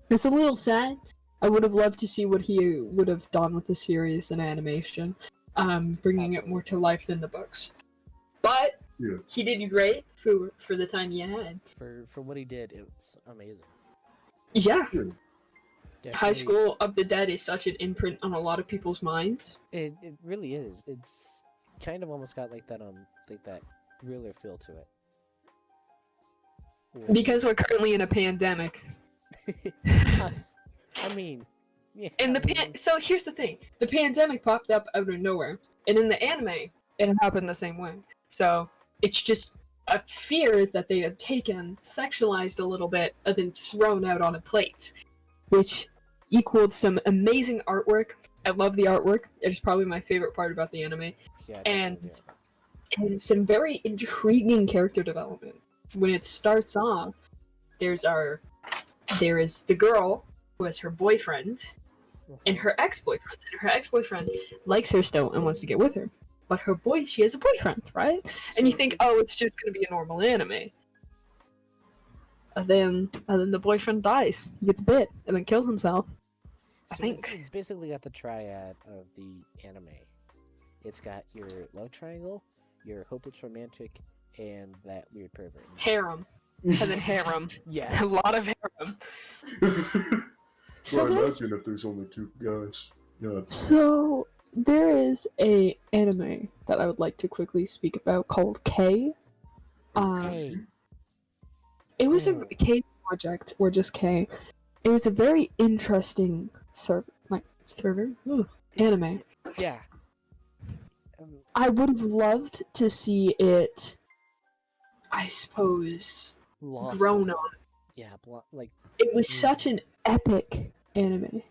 Speaker 2: It's a little sad. I would have loved to see what he would have done with the series in animation, bringing it more to life than the books. But
Speaker 3: Yeah.
Speaker 2: he did great for the time he had.
Speaker 1: For what he did, it's amazing.
Speaker 2: Yeah.
Speaker 1: Definitely,
Speaker 2: High School of the Dead is such an imprint on a lot of people's minds.
Speaker 1: It really is. It's kind of almost got like that thriller feel to it.
Speaker 2: Because we're currently in a pandemic.
Speaker 1: I mean, yeah.
Speaker 2: And so here's the thing: the pandemic popped up out of nowhere, and in the anime, it happened the same way. So it's just a fear that they had taken, sexualized a little bit, and then thrown out on a plate, which equaled some amazing artwork. I love the artwork; it is probably my favorite part about the anime,
Speaker 1: Yeah,
Speaker 2: and some very intriguing character development. When it starts off, there is the girl who has her boyfriend and her ex-boyfriend. And her ex-boyfriend likes her still and wants to get with her. But she has a boyfriend, right? And you think, oh, it's just gonna be a normal anime. And then the boyfriend dies. He gets bit and then kills himself. I think.
Speaker 1: It's basically got the triad of the anime. It's got your love triangle, your hopeless romantic, and that weird pervert.
Speaker 2: Harem. And then harem.
Speaker 1: Yeah.
Speaker 2: A lot of harem. So
Speaker 3: Well, imagine if there's only two guys. Yeah.
Speaker 2: So there is a anime that I would like to quickly speak about called K.
Speaker 1: Hey.
Speaker 2: It was a K project, or just K. It was a very interesting anime.
Speaker 1: Yeah.
Speaker 2: I would have loved to see it, I suppose, grown on.
Speaker 1: Yeah, like
Speaker 2: It was such an epic anime.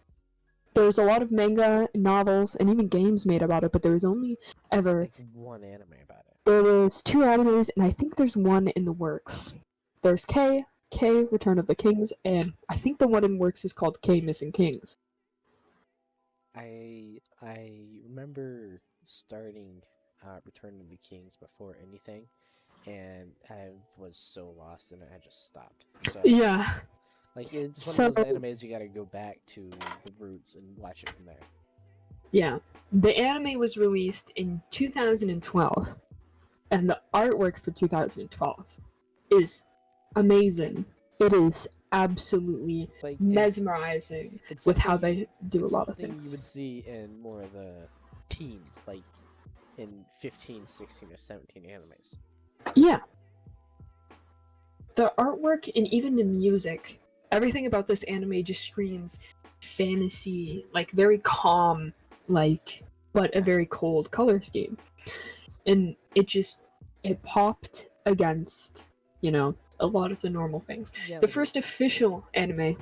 Speaker 2: There was a lot of manga, novels, and even games made about it, but there was only ever...
Speaker 1: like one anime about it.
Speaker 2: There was 2 animes, and I think there's one in the works. There's K, Return of the Kings, and I think the one in works is called K Missing Kings.
Speaker 1: I remember starting Return of the Kings before anything, and I was so lost in it, I just stopped. So,
Speaker 2: Yeah.
Speaker 1: like, it's one of those animes you gotta go back to the roots and watch it from there.
Speaker 2: Yeah. The anime was released in 2012, and the artwork for 2012 is amazing. It is absolutely
Speaker 1: Like,
Speaker 2: mesmerizing
Speaker 1: it's
Speaker 2: with how
Speaker 1: something-
Speaker 2: they do a
Speaker 1: it's
Speaker 2: lot of
Speaker 1: something you would
Speaker 2: things.
Speaker 1: see in more of the teens, like in 15, 16, or 17 animes.
Speaker 2: Yeah. The artwork and even the music, everything about this anime just screams fantasy, like very calm, like, but a very cold color scheme. And it popped against, a lot of the normal things.
Speaker 1: Yeah,
Speaker 2: The first official anime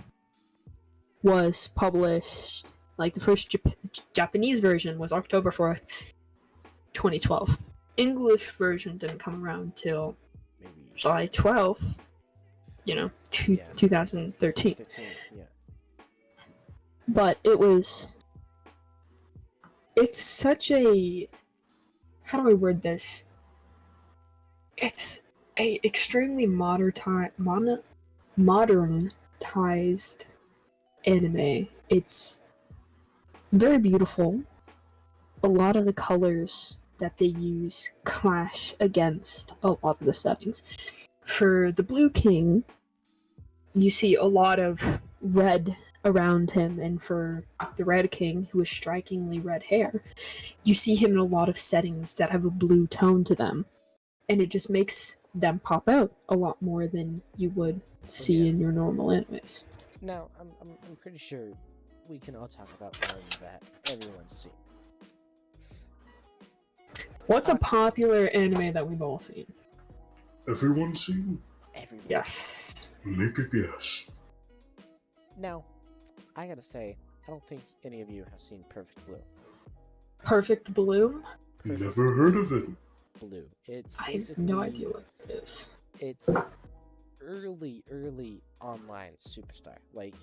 Speaker 2: was published, like the first Japanese version was October 4th, 2012. English version didn't come around till
Speaker 1: maybe
Speaker 2: July 12th, 2013.
Speaker 1: 15, yeah.
Speaker 2: But it's such a how do I word this? It's a extremely modernized anime. It's very beautiful. A lot of the colors that they use clash against a lot of the settings. For the Blue King, you see a lot of red around him, and for the Red King, who has strikingly red hair, you see him in a lot of settings that have a blue tone to them, and it just makes them pop out a lot more than you would see in your normal animes.
Speaker 1: Now, I'm pretty sure we can all talk about one that everyone's seen.
Speaker 2: What's a popular anime that we've all seen?
Speaker 3: Everyone's seen?
Speaker 1: Everyone.
Speaker 2: Yes.
Speaker 3: Make a guess.
Speaker 1: Now, I gotta say, I don't think any of you have seen Perfect Blue.
Speaker 2: Perfect Bloom?
Speaker 3: Never heard of it.
Speaker 1: Blue. It's
Speaker 2: I have
Speaker 1: basically,
Speaker 2: no idea what it is.
Speaker 1: It's early online superstar. Like,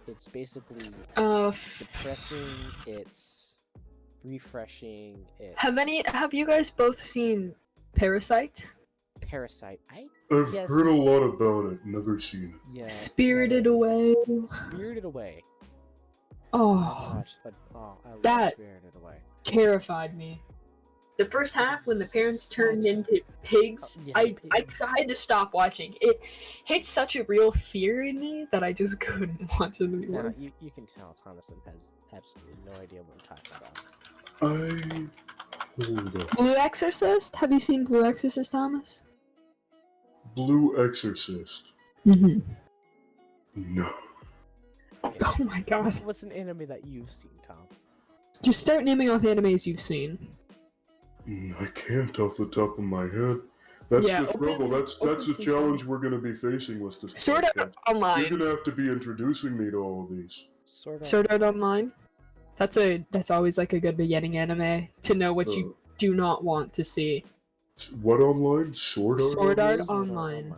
Speaker 1: it's basically depressing, it's refreshing, it's...
Speaker 2: Have you guys both seen Parasite?
Speaker 1: Parasite.
Speaker 3: I've
Speaker 1: Yes.
Speaker 3: heard a lot about it, never seen it.
Speaker 1: Yeah.
Speaker 2: Spirited Away.
Speaker 1: Spirited Away.
Speaker 2: Oh,
Speaker 1: I love
Speaker 2: that-
Speaker 1: Spirited Away.
Speaker 2: terrified me. The first half, when the parents turned into pigs,
Speaker 1: Yeah,
Speaker 2: I had to stop watching. It hit such a real fear in me that I just couldn't watch it anymore.
Speaker 1: Now, you can tell Thomason has absolutely no idea what we're talking about.
Speaker 3: Hold up.
Speaker 2: Blue Exorcist? Have you seen Blue Exorcist, Thomas?
Speaker 3: Blue Exorcist.
Speaker 2: Mm-hmm.
Speaker 3: No.
Speaker 2: Oh my god.
Speaker 1: What's an anime that you've seen, Tom?
Speaker 2: Just start naming off animes you've seen.
Speaker 3: I can't off the top of my head. That's
Speaker 2: Yeah,
Speaker 3: the trouble. That's the
Speaker 2: some
Speaker 3: challenge we're going to be facing with this
Speaker 2: Sword Art
Speaker 3: podcast.
Speaker 2: Online.
Speaker 3: You're going to have to be introducing me to all of these.
Speaker 2: Sword Art Online. That's always like a good beginning anime to know what you do not want to see.
Speaker 3: What online? Sword Art
Speaker 2: Sword Art
Speaker 3: Online?
Speaker 2: Online.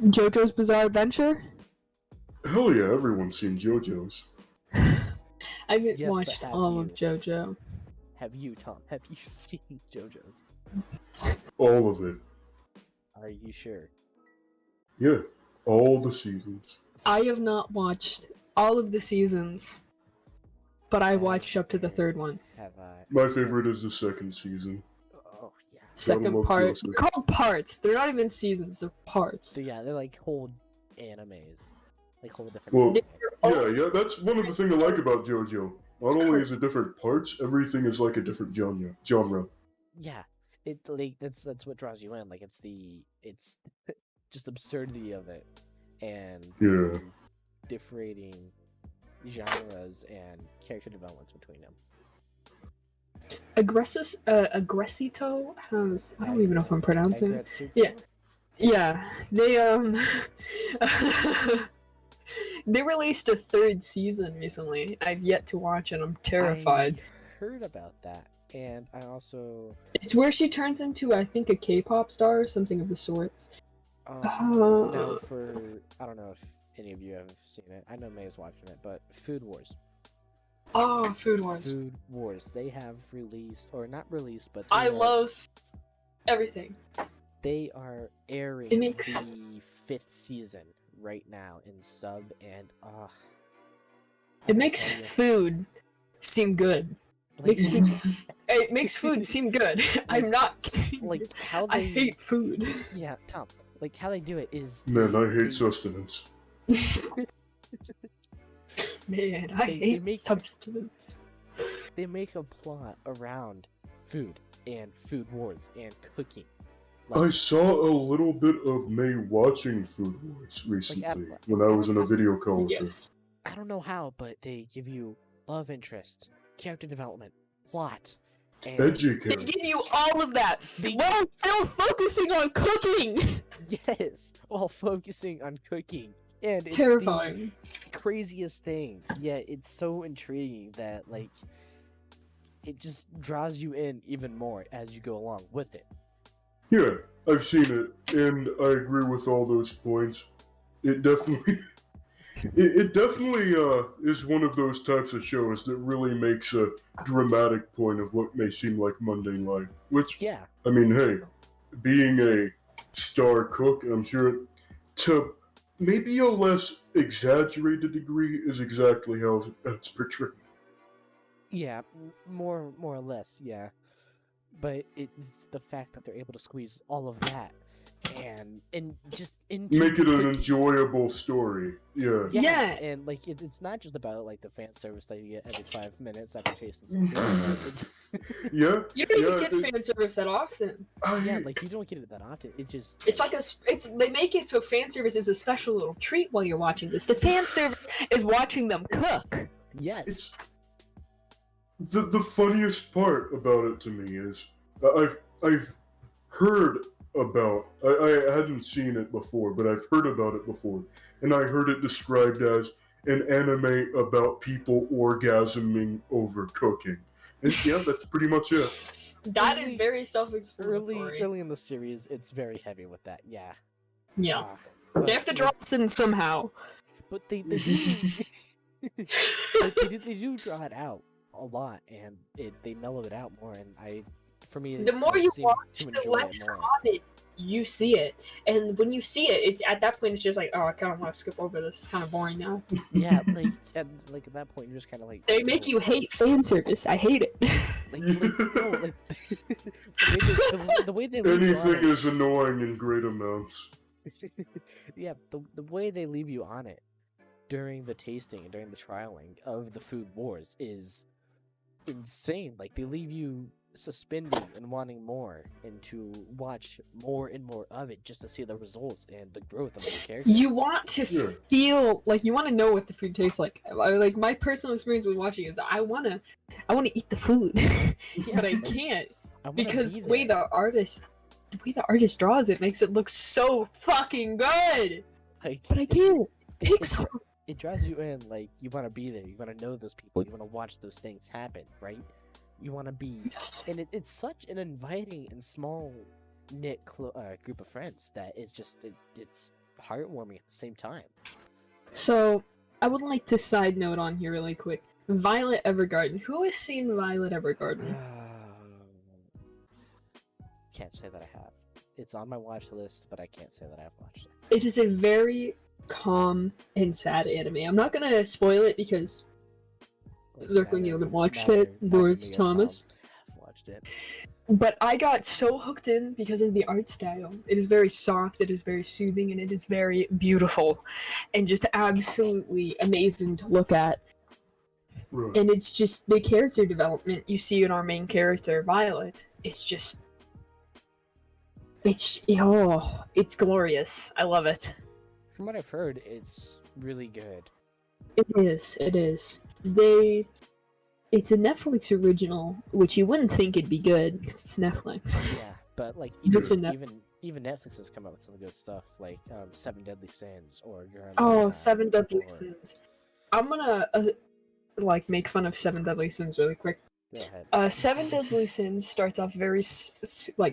Speaker 2: JoJo's Bizarre Adventure?
Speaker 3: Hell yeah, everyone's seen JoJo's.
Speaker 2: I haven't
Speaker 1: Yes, but
Speaker 2: watched
Speaker 1: have
Speaker 2: all
Speaker 1: you?
Speaker 2: of JoJo.
Speaker 1: Have you, Tom? Have you seen JoJo's?
Speaker 3: All of it.
Speaker 1: Are you sure?
Speaker 3: Yeah, all the seasons.
Speaker 2: I have not watched all of the seasons, but I watched up to the third one.
Speaker 1: Have I?
Speaker 3: My favorite is the second season.
Speaker 1: Oh, yeah.
Speaker 2: Second
Speaker 3: love
Speaker 2: part.
Speaker 3: Joseph.
Speaker 2: They're called parts. They're not even seasons. They're parts.
Speaker 1: So yeah, they're like whole animes. Like whole different
Speaker 3: Well,
Speaker 1: anime.
Speaker 3: yeah, that's one of the things I like about JoJo. Not
Speaker 2: It's
Speaker 3: only
Speaker 2: crazy.
Speaker 3: is it different parts, everything is like a different genre.
Speaker 1: Yeah. It like that's what draws you in. Like it's just absurdity of it and
Speaker 3: Yeah.
Speaker 1: differing genres and character developments between them.
Speaker 2: Aggressito has. I don't even know if I'm pronouncing it.
Speaker 1: Agretsuko?
Speaker 2: Yeah. Yeah, they they released a third season recently. I've yet to watch it. I'm terrified.
Speaker 1: I heard about that, and I also
Speaker 2: It's where she turns into, I think, a K-pop star or something of the sorts.
Speaker 1: now for I don't know if any of you have seen it. I know May's watching it, but Food Wars.
Speaker 2: Oh, Food Wars.
Speaker 1: Food Wars. They have released, or not released, but
Speaker 2: I love everything.
Speaker 1: They are airing
Speaker 2: It makes-
Speaker 1: the 5th season right now in sub, and
Speaker 2: It makes food seem good. It makes food seem good. I'm not kidding.
Speaker 1: like how
Speaker 2: I
Speaker 1: they
Speaker 2: hate food.
Speaker 1: yeah, Tom. Like how they do it is
Speaker 3: Man, I hate
Speaker 1: they-
Speaker 3: sustenance.
Speaker 2: Man, I
Speaker 1: They
Speaker 2: hate
Speaker 1: make-
Speaker 2: substance.
Speaker 1: They make a plot around food and food wars and cooking.
Speaker 3: I saw a little bit of May watching Food Wars recently when I was in a video call with her.
Speaker 2: Yes.
Speaker 1: I don't know how, but they give you love interest, character development, plot, and
Speaker 2: They
Speaker 3: Educated.
Speaker 2: give you all of that while still focusing on cooking.
Speaker 1: yes, while focusing on cooking. And it's
Speaker 2: Terrifying.
Speaker 1: the craziest thing. Yet it's so intriguing that like it just draws you in even more as you go along with it.
Speaker 3: Yeah, I've seen it, and I agree with all those points. It definitely it definitely is one of those types of shows that really makes a dramatic point of what may seem like mundane life. Which,
Speaker 1: Yeah,
Speaker 3: I mean, hey, being a star cook, I'm sure to maybe a less exaggerated degree is exactly how it's portrayed.
Speaker 1: yeah, more or less, yeah. But it's the fact that they're able to squeeze all of that and just into
Speaker 3: Make it an
Speaker 1: quick.
Speaker 3: enjoyable story. Yeah.
Speaker 2: Yeah.
Speaker 1: And like it's not just about like the fan service that you get every 5 minutes after tasting some food. It's
Speaker 3: Yeah.
Speaker 2: You don't even
Speaker 3: Yeah.
Speaker 2: get fan service that often.
Speaker 1: yeah, like you don't get it that often. It just
Speaker 2: It's like they make it so fan service is a special little treat while you're watching this. The fan service is watching them cook.
Speaker 1: yes.
Speaker 3: It's the funniest part about it to me is I've heard about I hadn't seen it before, but I've heard about it before, and I heard it described as an anime about people orgasming over cooking. And yeah, that's pretty much it.
Speaker 2: That is
Speaker 1: Early-
Speaker 2: very self-explanatory.
Speaker 1: Early in the series, it's very heavy with that. Yeah.
Speaker 2: Yeah.
Speaker 1: Ah,
Speaker 2: They have to draw us in somehow.
Speaker 1: but they do, but they do draw it out a lot, and they mellow it out more. And for me,
Speaker 2: The more
Speaker 1: it
Speaker 2: you
Speaker 1: seemed
Speaker 2: watch,
Speaker 1: to
Speaker 2: the
Speaker 1: enjoy
Speaker 2: less
Speaker 1: it more.
Speaker 2: of it you see it. And when you see it, it's at that point it's just like, oh, I kind of want to skip over this. It's kind of boring now.
Speaker 1: Yeah, like at that point, you're just kind of like
Speaker 2: They make you hate fan service. I hate it.
Speaker 1: no, like the way they leave you on
Speaker 3: Anything
Speaker 1: it.
Speaker 3: is annoying in great amounts.
Speaker 1: Yeah, the way they leave you on it during the tasting and during the trialing of the food wars is insane. Like they leave you suspending and wanting more and to watch more and more of it just to see the results and the growth of the character.
Speaker 2: You want to
Speaker 3: Yeah.
Speaker 2: feel like you want to know what the food tastes like. Like my personal experience with watching is I wanna eat the food, but I
Speaker 1: like,
Speaker 2: can't
Speaker 1: I wanna
Speaker 2: because
Speaker 1: be
Speaker 2: the way
Speaker 1: there.
Speaker 2: the artist draws it makes it look so fucking good.
Speaker 1: Like,
Speaker 2: But I can't. It's Pixar.
Speaker 1: it drives you in. Like you want to be there. You want to know those people. You want to watch those things happen, right? You want to be,
Speaker 2: Yes.
Speaker 1: and it's such an inviting and small knit group of friends that is just it's heartwarming at the same time.
Speaker 2: So I would like to side note on here really quick. Violet Evergarden. Who has seen Violet Evergarden?
Speaker 1: Can't say that I have. It's on my watch list, but I can't say that I've watched it.
Speaker 2: It is a very calm and sad anime. I'm not gonna spoil it because Zerkling, you haven't watched it, nor has Thomas.
Speaker 1: I've watched it.
Speaker 2: But I got so hooked in because of the art style. It is very soft, it is very soothing, and it is very beautiful. And just absolutely amazing to look at.
Speaker 3: Right.
Speaker 2: And it's just the character development you see in our main character, Violet. It's just... it's glorious. I love it.
Speaker 1: From what I've heard, it's really good.
Speaker 2: It is. It's a Netflix original, which you wouldn't think it'd be good because it's Netflix.
Speaker 1: Yeah, but like
Speaker 2: It's a Net-
Speaker 1: even Netflix has come up with some good stuff, like Seven Deadly Sins or Your
Speaker 2: Oh, Seven Deadly
Speaker 1: or-
Speaker 2: Sins. I'm gonna make fun of Seven Deadly Sins really quick.
Speaker 1: Go ahead.
Speaker 2: Seven Deadly Sins starts off very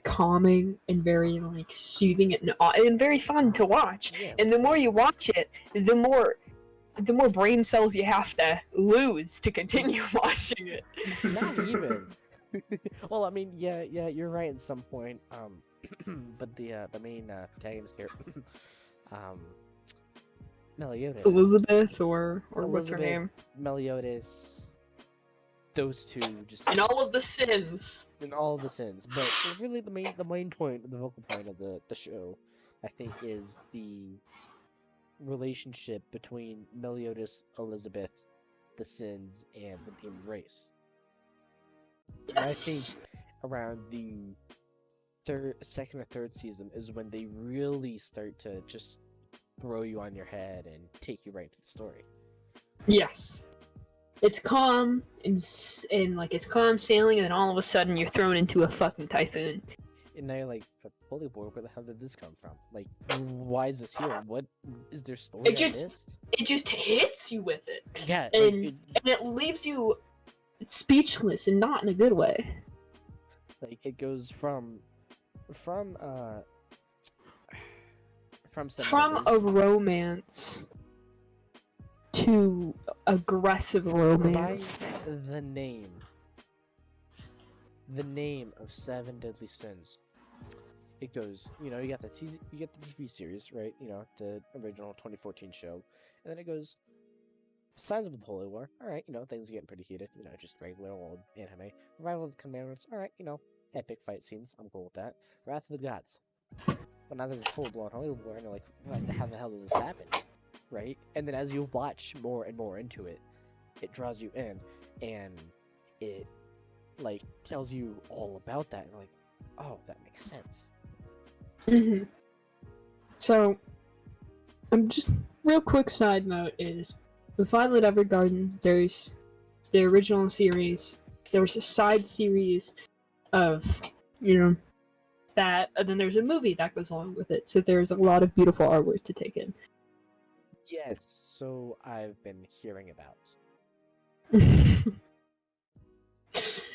Speaker 2: calming and very soothing and very fun to watch.
Speaker 1: Yeah.
Speaker 2: And the more you watch it, the more brain cells you have to lose to continue watching it.
Speaker 1: Not even. Well, I mean, yeah, you're right at some point. But the main protagonist here, Meliodas.
Speaker 2: Elizabeth or what's her name?
Speaker 1: Meliodas. Those two just
Speaker 2: And all of the sins.
Speaker 1: and all of the sins. But really, the main point, the vocal point of the show, I think, is the relationship between Meliodas, Elizabeth, the sins, and the human race. And I
Speaker 2: Yes.
Speaker 1: think around the second or third season is when they really start to just throw you on your head and take you right to the story.
Speaker 2: Yes. It's calm and it's calm sailing, and then all of a sudden you're thrown into a fucking typhoon.
Speaker 1: And now you're like, holy boy, where the hell did this come from? Like, why is this here? What is their story
Speaker 2: It
Speaker 1: I
Speaker 2: just-
Speaker 1: missed?
Speaker 2: It just hits you with it,
Speaker 1: Yeah,
Speaker 2: and it leaves you speechless, and not in a good way.
Speaker 1: it goes from Seven
Speaker 2: From a
Speaker 1: Deadlies.
Speaker 2: romance too aggressive romance.
Speaker 1: By the name of Seven Deadly Sins. It goes, you got the TV series, right? The original 2014 show, and then it goes Signs of the Holy War. All right, things are getting pretty heated. Just regular old anime. Revival of the Commandments. All right, epic fight scenes. I'm cool with that. Wrath of the Gods. But now there's a full-blown Holy War, and you're like, how the hell did this happen? Right? And then as you watch more and more into it, it draws you in, and it tells you all about that, and you're like, oh, that makes sense.
Speaker 2: So, just real quick side note is, with Violet Evergarden, there's the original series, there was a side series of, that, and then there's a movie that goes along with it, so there's a lot of beautiful artwork to take in.
Speaker 1: Yes, so I've been hearing about.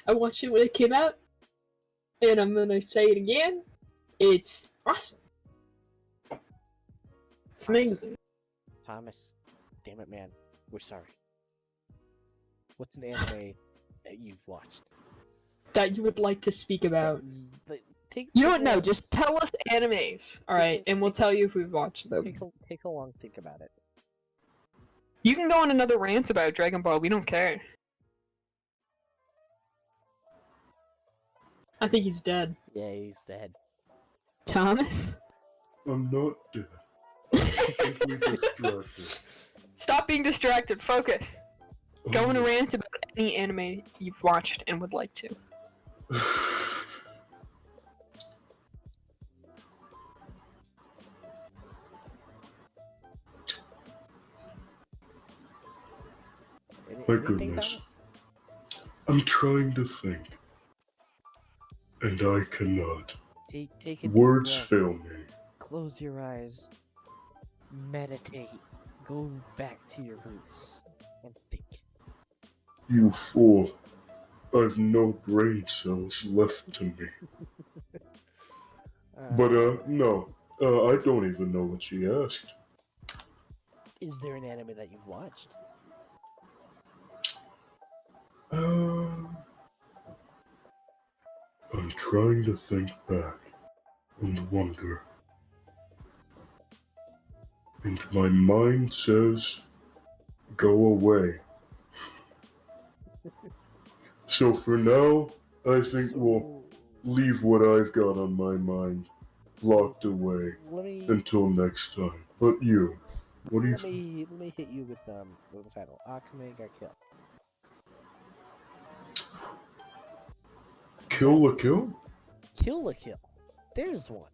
Speaker 2: I watched it when it came out, and I'm gonna say it again. It's awesome. It's amazing.
Speaker 1: Thomas, damn it, man. We're sorry. What's an anime that you've watched?
Speaker 2: That you would like to speak about.
Speaker 1: You
Speaker 2: don't know, just tell us animes, alright, and we'll tell you if we've watched them.
Speaker 1: Take a long think about it.
Speaker 2: You can go on another rant about Dragon Ball, we don't care. I think he's dead.
Speaker 1: Yeah, he's dead.
Speaker 2: Thomas?
Speaker 3: I'm not dead. I'm simply distracted.
Speaker 2: Stop being distracted, focus. Go on a rant about any anime you've watched and would like to.
Speaker 3: My goodness. I'm trying to think. And I cannot.
Speaker 1: Take a
Speaker 3: Words
Speaker 1: deep breath.
Speaker 3: fail me.
Speaker 1: Close your eyes. Meditate. Go back to your roots and think.
Speaker 3: You fool. I've no brain cells left to me. But, no. I don't even know what she asked.
Speaker 1: Is there an anime that you've watched?
Speaker 3: I'm trying to think back and wonder. And my mind says, go away. So for now, I think we'll leave what I've got on my mind locked away until next time. But you, what do you think?
Speaker 1: Let me hit you with the title. Akame got killed.
Speaker 3: Kill la Kill?
Speaker 1: Kill la Kill. There's one.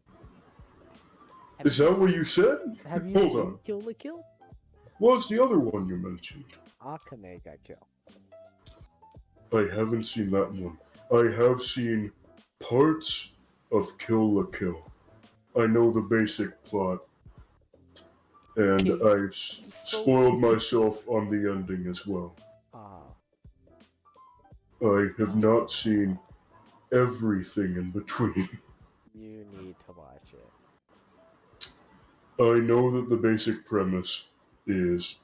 Speaker 3: Is that what you said?
Speaker 1: Have you seen Kill la Kill?
Speaker 3: What's the other one you mentioned?
Speaker 1: Akame got killed.
Speaker 3: I haven't seen that one. I have seen parts of Kill la Kill. I know the basic plot. And I've spoiled myself on the ending as well. I have not seen everything in between.
Speaker 1: You need to watch it.
Speaker 3: I know that the basic premise is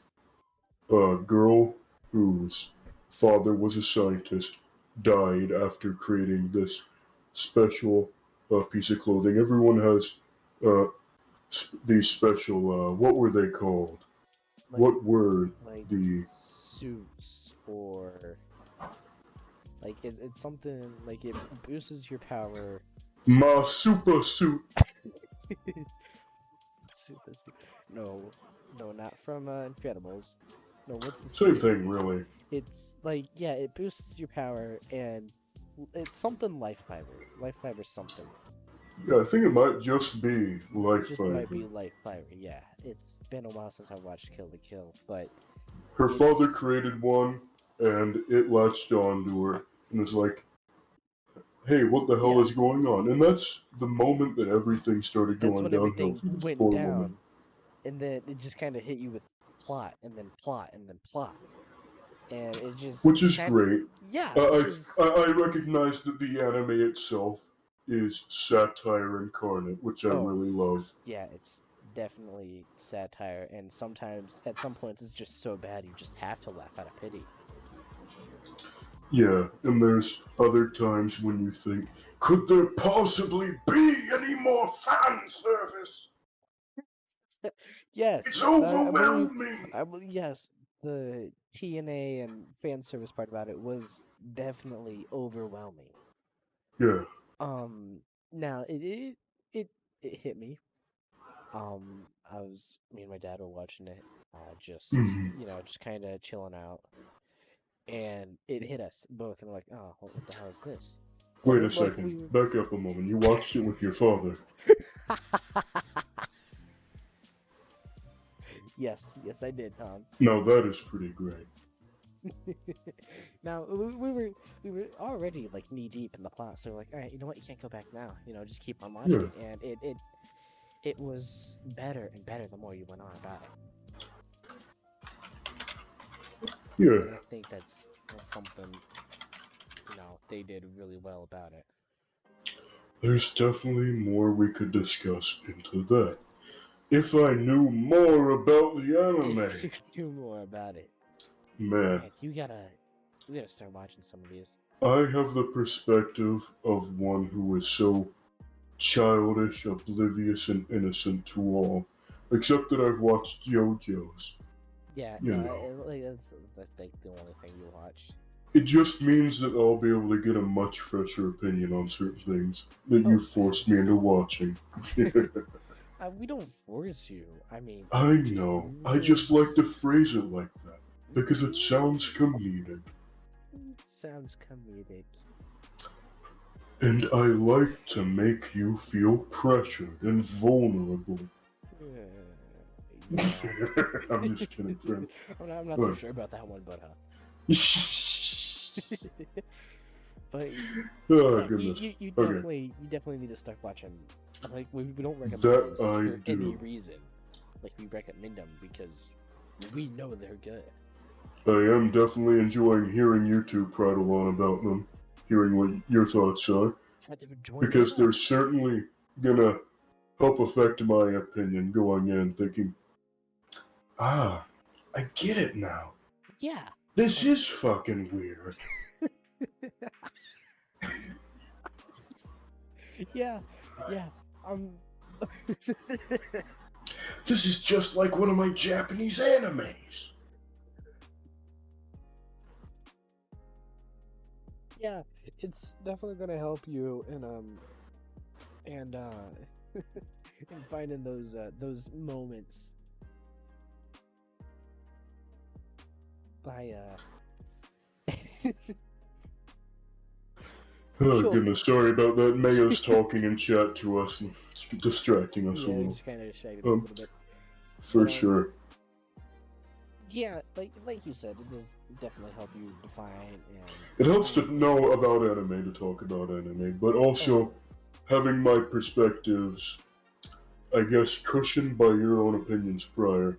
Speaker 3: a girl whose father was a scientist died after creating this special piece of clothing. Everyone has these special, what were they called? What were the...
Speaker 1: suits, or... it's something, it boosts your power.
Speaker 3: My super suit!
Speaker 1: Super suit. No, not from Incredibles. No, what's the
Speaker 3: Same
Speaker 1: suit?
Speaker 3: thing, really.
Speaker 1: It's it boosts your power, and it's something life fiber. Life fiber something.
Speaker 3: Yeah, I think it might just be life
Speaker 1: Just
Speaker 3: fiber.
Speaker 1: might be life fiber, yeah. It's been a while since I watched Kill la Kill, but...
Speaker 3: Her father created one, and it latched on to her, and was like, hey, what the hell is going on? And that's the moment that everything started going downhill.
Speaker 1: Everything went down, and then it just kind of hit you with plot, and then plot, and then plot. And it just...
Speaker 3: Which is great.
Speaker 1: Yeah.
Speaker 3: I recognize that the anime itself is satire incarnate, which I really love.
Speaker 1: Yeah, it's definitely satire, and sometimes, at some points, it's just so bad you just have to laugh out of pity.
Speaker 3: Yeah, and there's other times when you think, could there possibly be any more fan service?
Speaker 1: Yes,
Speaker 3: It's
Speaker 1: I believe,
Speaker 3: overwhelming!
Speaker 1: yes, the TNA and fan service part about it was definitely overwhelming.
Speaker 3: Yeah.
Speaker 1: Now it hit me. Me and my dad were watching it, just
Speaker 3: Mhm.
Speaker 1: just kind of chilling out, and it hit us both, and we're like, oh, what the hell is this?
Speaker 3: Wait a
Speaker 1: Or, like,
Speaker 3: second. Back up a moment. You watched it with your father.
Speaker 1: Yes, I did, Tom.
Speaker 3: Now that is pretty great.
Speaker 1: Now we were already like knee deep in the plot, so we're like, all right, you know what, you can't go back now. Just keep on watching, and it was better and better the more you went on about it.
Speaker 3: Yeah.
Speaker 1: And I think that's something they did really well about it.
Speaker 3: There's definitely more we could discuss into that. If I knew more about the anime.
Speaker 1: If you knew more about it,
Speaker 3: Man,
Speaker 1: man, you gotta start watching some of these.
Speaker 3: I have the perspective of one who is so childish, oblivious, and innocent to all. Except that I've watched JoJo's.
Speaker 1: Yeah,
Speaker 3: You
Speaker 1: no,
Speaker 3: know.
Speaker 1: that's like the only thing you watch.
Speaker 3: It just means that I'll be able to get a much fresher opinion on certain things that you forced me into watching.
Speaker 1: We don't force you. I mean,
Speaker 3: I know. I just like to phrase it like that because it sounds comedic.
Speaker 1: It sounds comedic.
Speaker 3: And I like to make you feel pressured and vulnerable.
Speaker 1: Yeah.
Speaker 3: I'm just kidding, friend.
Speaker 1: I'm not so sure about that one, but but
Speaker 3: Oh,
Speaker 1: yeah,
Speaker 3: goodness.
Speaker 1: you
Speaker 3: Okay.
Speaker 1: definitely need to start watching. Like, we don't recommend
Speaker 3: That
Speaker 1: these
Speaker 3: I
Speaker 1: for any
Speaker 3: do.
Speaker 1: reason. Like, we recommend them because we know they're good.
Speaker 3: I am definitely enjoying hearing you two prattle on about them, hearing what your thoughts are, because they're certainly gonna help affect my opinion going in, thinking, I get it now.
Speaker 1: Yeah.
Speaker 3: This is fucking weird.
Speaker 1: Yeah.
Speaker 3: This is just like one of my Japanese animes.
Speaker 1: Yeah, it's definitely gonna help you in in finding those moments by
Speaker 3: Oh
Speaker 1: Sure.
Speaker 3: goodness, sorry about that. Maya's talking in chat to us and it's distracting us a
Speaker 1: yeah,
Speaker 3: little.
Speaker 1: just kind of distracted us a little bit.
Speaker 3: For
Speaker 1: But,
Speaker 3: sure.
Speaker 1: Yeah, like you said, it does definitely help you define and.
Speaker 3: It helps to know about anime to talk about anime, but also having my perspectives, I guess, cushioned by your own opinions prior,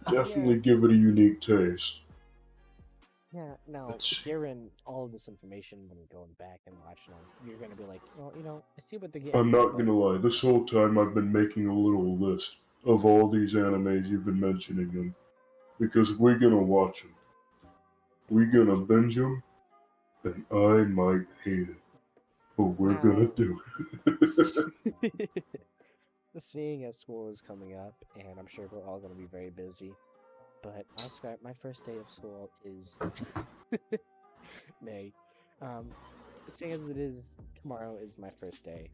Speaker 3: definitely give it a unique taste.
Speaker 1: Yeah, now, hearing all of this information when you're going back and watching them, you're going to be like, well, I see what they're getting.
Speaker 3: I'm not gonna lie, this whole time I've been making a little list of all these animes you've been mentioning them, because we're gonna watch them. We're gonna binge them, and I might hate it, but we're gonna do it.
Speaker 1: Seeing as school is coming up, and I'm sure we're all going to be very busy, but I'll start. My first day of school is May. Seeing as it is tomorrow is my first day,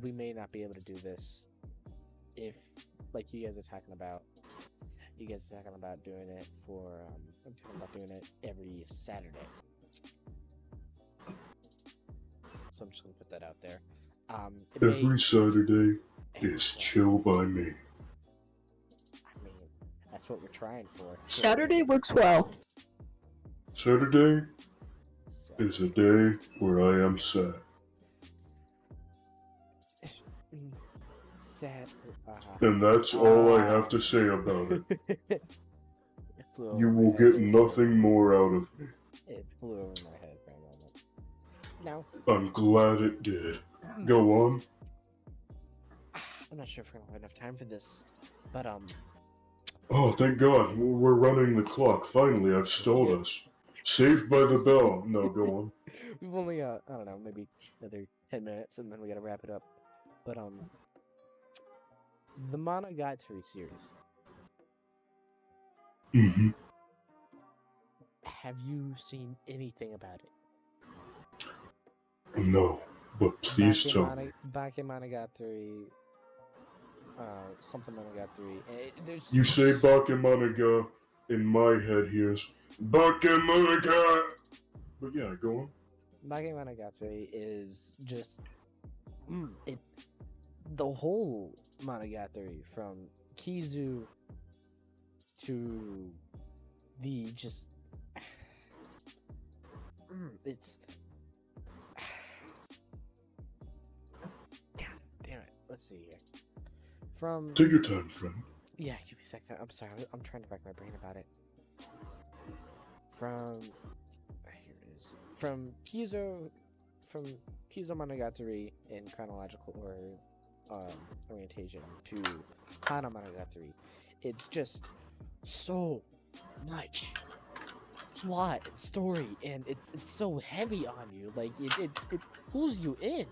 Speaker 1: we may not be able to do this if, like you guys are talking about. You guys are talking about doing it I'm talking about doing it every Saturday. So I'm just gonna put that out there.
Speaker 3: Every Saturday is chill by me.
Speaker 1: I mean, that's what we're trying for.
Speaker 2: Saturday works well.
Speaker 3: Saturday is a day where I am sad.
Speaker 1: Sad.
Speaker 3: And that's all I have to say about it. You will get nothing more out of me.
Speaker 1: It flew over my head for a moment. No.
Speaker 3: I'm glad it did. Go on.
Speaker 1: I'm not sure if we're gonna have enough time for this, but
Speaker 3: Oh, thank God. We're running the clock. Finally, I've stalled
Speaker 1: Yeah.
Speaker 3: us. Saved by the bell. No, go on.
Speaker 1: we've only got, I don't know, maybe another 10 minutes, and then we gotta wrap it up. But the Monogatari series.
Speaker 3: Mm-hmm.
Speaker 1: Have you seen anything about it?
Speaker 3: No, but please tell me.
Speaker 1: Back in Monogatari, something Monogatari. There's
Speaker 3: You say Bakemonoga, in my head here's Bakemonoga! But yeah, go on.
Speaker 1: Back in Monogatari is just the whole Monogatari from Kizu to the just it's God damn it. Let's see here. From
Speaker 3: Take your time, friend.
Speaker 1: yeah, give me a second. I'm sorry. I'm trying to rack my brain about it. From here it is. From Kizu Monogatari in chronological or orientation to Hana Monogatari. It's just so much plot and story, and it's so heavy on you. Like it pulls you in.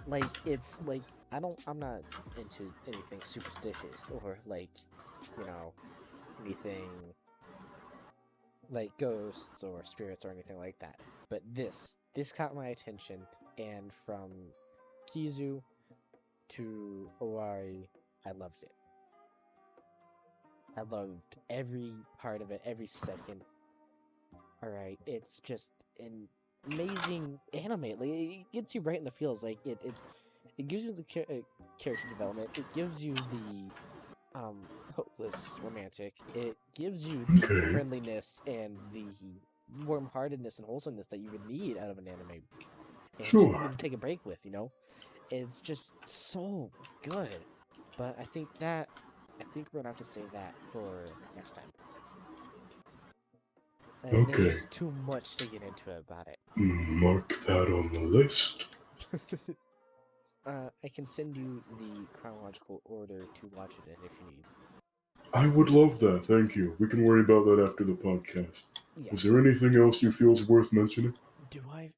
Speaker 1: Like it's like I'm not into anything superstitious or like, you know, anything like ghosts or spirits or anything like that. But this caught my attention, and from Kizu to Owari, I loved it. I loved every part of it, every second. Alright, it's just an amazing anime. Like, it gets you right in the feels. Like, it gives you the character development. It gives you the hopeless romantic. It gives you the
Speaker 3: Okay.
Speaker 1: friendliness and the warm-heartedness and wholesomeness that you would need out of an anime. And just
Speaker 3: Sure.
Speaker 1: something to take a break with, you know? It's just so good. But I think we're gonna have to save that for next time. And
Speaker 3: Okay.
Speaker 1: there's just too much to get into about it.
Speaker 3: Mark that on the list.
Speaker 1: I can send you the chronological order to watch it in if you need.
Speaker 3: I would love that, thank you. We can worry about that after the podcast.
Speaker 1: Yeah.
Speaker 3: Is there anything else you feel is worth mentioning?
Speaker 1: Do I?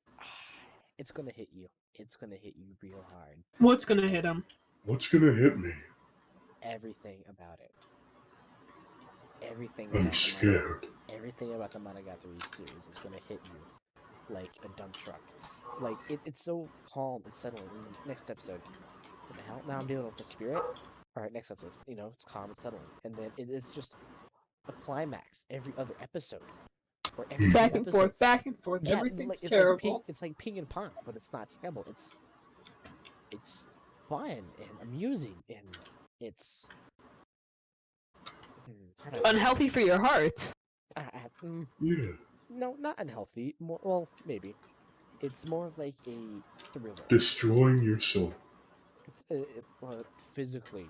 Speaker 1: It's gonna hit you. It's gonna hit you real hard.
Speaker 2: What's gonna hit him?
Speaker 3: What's gonna hit me?
Speaker 1: Everything about it. Everything.
Speaker 3: I'm scared.
Speaker 1: Everything about the Monogatari series is gonna hit you like a dump truck. Like it's so calm and settling. Next episode, what the hell? Now I'm dealing with the spirit. All right, next episode. You know, it's calm and settling, and then it is just a climax every other episode. Or every
Speaker 2: Back
Speaker 1: few
Speaker 2: and
Speaker 1: episodes.
Speaker 2: forth, back and forth.
Speaker 1: Yeah,
Speaker 2: Everything's
Speaker 1: it's
Speaker 2: terrible.
Speaker 1: Like it's like ping and pong, but it's not terrible. It's fun and amusing, and it's
Speaker 2: Unhealthy for your heart.
Speaker 3: Yeah.
Speaker 1: No, not unhealthy. More, well, maybe. It's more of like a thriller.
Speaker 3: Destroying your soul.
Speaker 1: It's well, physically,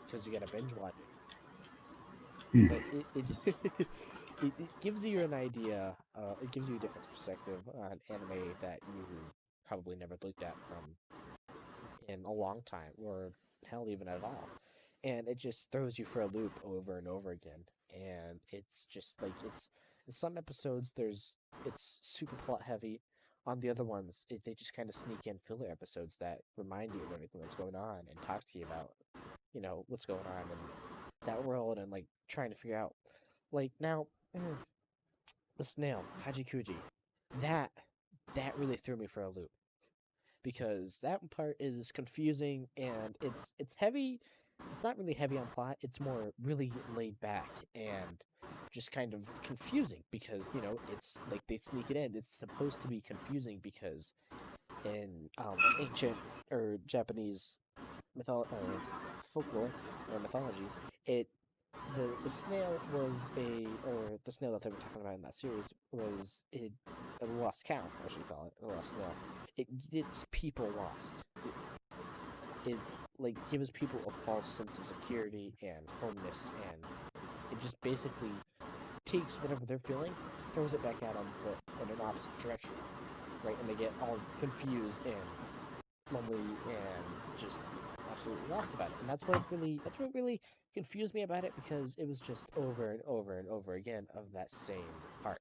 Speaker 1: because you gotta binge watch
Speaker 3: Hmm.
Speaker 1: it. But it gives you an idea. It gives you a different perspective on anime that you probably never looked at from in a long time, or hell, even at all. And it just throws you for a loop over and over again. And it's just like it's in some episodes it's super plot heavy. On the other ones, they just kind of sneak in filler episodes that remind you of everything that's going on and talk to you about, you know, what's going on in that world and like trying to figure out, like now, the snail Hajikuji, that really threw me for a loop because that part is confusing and it's heavy. It's not really heavy on plot. It's more really laid back and just kind of confusing because, you know, it's like they sneak it in. It's supposed to be confusing because in ancient or Japanese folklore or mythology, the snail was the snail that they were talking about in that series was a lost cow, I should call it, a lost snail. It gets people lost. It like gives people a false sense of security and homeness, and it just basically takes whatever they're feeling, throws it back at them, but in an opposite direction, right? And they get all confused and lonely and just absolutely lost about it, and that's what really confused me about it, because it was just over and over and over again of that same part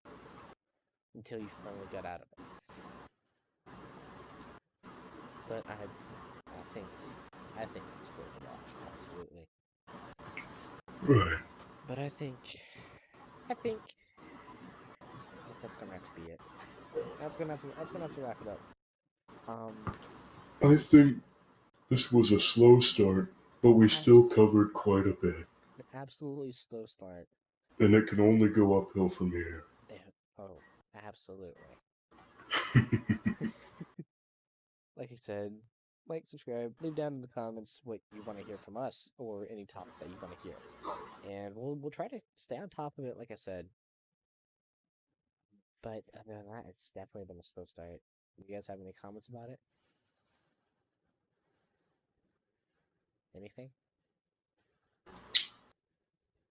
Speaker 1: until you finally got out of it. But I think it's worth a watch, absolutely.
Speaker 3: Right.
Speaker 1: But I think that's gonna have to be it. That's gonna have to wrap it up.
Speaker 3: I think this was a slow start, but we still covered quite a bit.
Speaker 1: An absolutely slow start.
Speaker 3: And it can only go uphill from here.
Speaker 1: Oh, absolutely. Like I said, like, subscribe, leave down in the comments what you want to hear from us, or any topic that you want to hear, and we'll try to stay on top of it, like I said. But other than that, it's definitely been a slow start. Do you guys have any comments about it? Anything?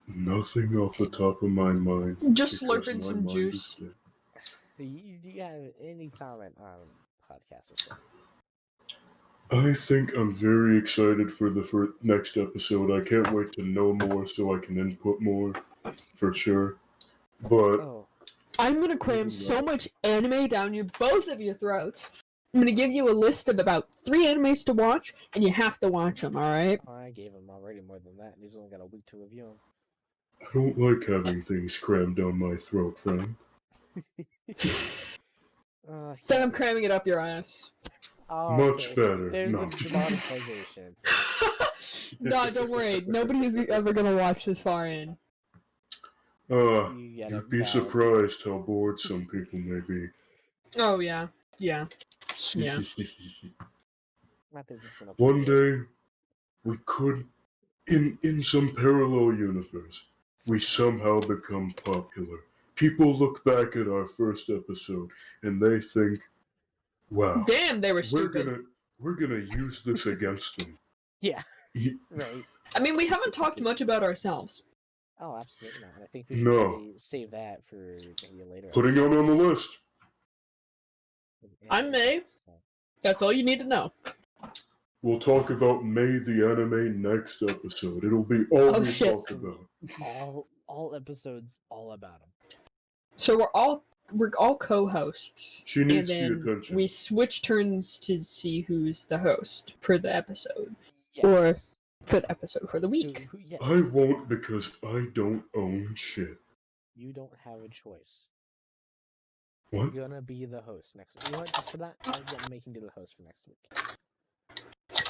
Speaker 3: Nothing off the top of my mind.
Speaker 2: Just
Speaker 3: because
Speaker 2: slurping
Speaker 3: my
Speaker 2: some
Speaker 3: mind
Speaker 2: juice.
Speaker 3: is dead.
Speaker 1: Do you have any comment on podcast or so?
Speaker 3: I think I'm very excited for the next episode. I can't wait to know more so I can input more, for sure. But
Speaker 1: Oh,
Speaker 2: I'm gonna cram so much anime down both of your throats. I'm gonna give you a list of about 3 animes to watch, and you have to watch them, alright?
Speaker 1: I gave him already more than that, and he's only got a week to review them.
Speaker 3: I don't like having things crammed down my throat, friend.
Speaker 2: Then I'm cramming it up your ass.
Speaker 1: Oh,
Speaker 3: Much
Speaker 1: okay.
Speaker 3: better.
Speaker 1: There's
Speaker 3: No.
Speaker 1: the demonetization.
Speaker 2: No, don't worry. Nobody's ever gonna watch this far in.
Speaker 1: You gotta
Speaker 3: You'd be
Speaker 1: valid-
Speaker 3: surprised how bored some people may be.
Speaker 2: Oh, yeah. Yeah. Yeah.
Speaker 1: I think it's gonna
Speaker 3: One
Speaker 1: play it.
Speaker 3: day, we could, in some parallel universe, we somehow become popular. People look back at our first episode and they think, "Wow,
Speaker 2: Damn, they were stupid.
Speaker 3: we're gonna use this against them."
Speaker 1: Yeah,
Speaker 3: Ye-
Speaker 1: right.
Speaker 2: I mean, we haven't talked much about ourselves.
Speaker 1: Oh, absolutely not. I think we should
Speaker 3: No.
Speaker 1: probably save that for maybe a later
Speaker 3: Putting
Speaker 1: episode.
Speaker 3: it on the list.
Speaker 2: I'm May.
Speaker 1: So,
Speaker 2: That's all you need to know.
Speaker 3: We'll talk about May the anime next episode. It'll be all
Speaker 2: Oh,
Speaker 3: we
Speaker 2: shit.
Speaker 3: talk about.
Speaker 1: all episodes, all about them.
Speaker 2: So we're all co-hosts.
Speaker 3: She needs
Speaker 2: and
Speaker 3: the
Speaker 2: then
Speaker 3: attention.
Speaker 2: we switch turns to see who's the host for the episode.
Speaker 1: Yes.
Speaker 2: Or for the episode for the week.
Speaker 1: Yes.
Speaker 3: I won't because I don't own shit.
Speaker 1: You don't have a choice.
Speaker 3: What?
Speaker 1: You're gonna be the host next week. You know what? Just for that, I'm making you the host for next week.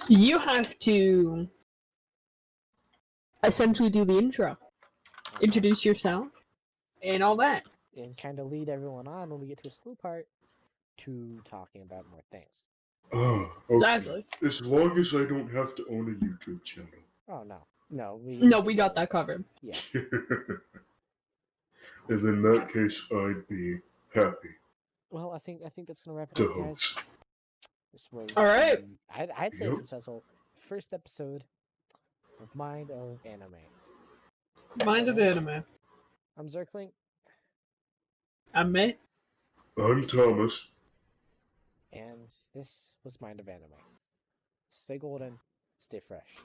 Speaker 2: You have to essentially do the intro. Introduce yourself and all that.
Speaker 1: And kind of lead everyone on when we get to a slow part to talking about more things.
Speaker 3: Okay.
Speaker 2: Exactly.
Speaker 3: As long as I don't have to own a YouTube channel.
Speaker 1: Oh no,
Speaker 2: We got that covered.
Speaker 1: Yeah.
Speaker 3: And in that case, I'd be happy
Speaker 1: Well, I think that's gonna wrap it
Speaker 3: to
Speaker 1: up, guys.
Speaker 3: host.
Speaker 1: This was
Speaker 2: All right.
Speaker 1: I'd say
Speaker 3: Yep.
Speaker 1: successful first episode of Mind of Anime.
Speaker 2: Mind of anime.
Speaker 1: I'm Zerkling,
Speaker 2: I'm May.
Speaker 3: I'm Thomas.
Speaker 1: and this was Mind of Anime. Stay golden, stay fresh.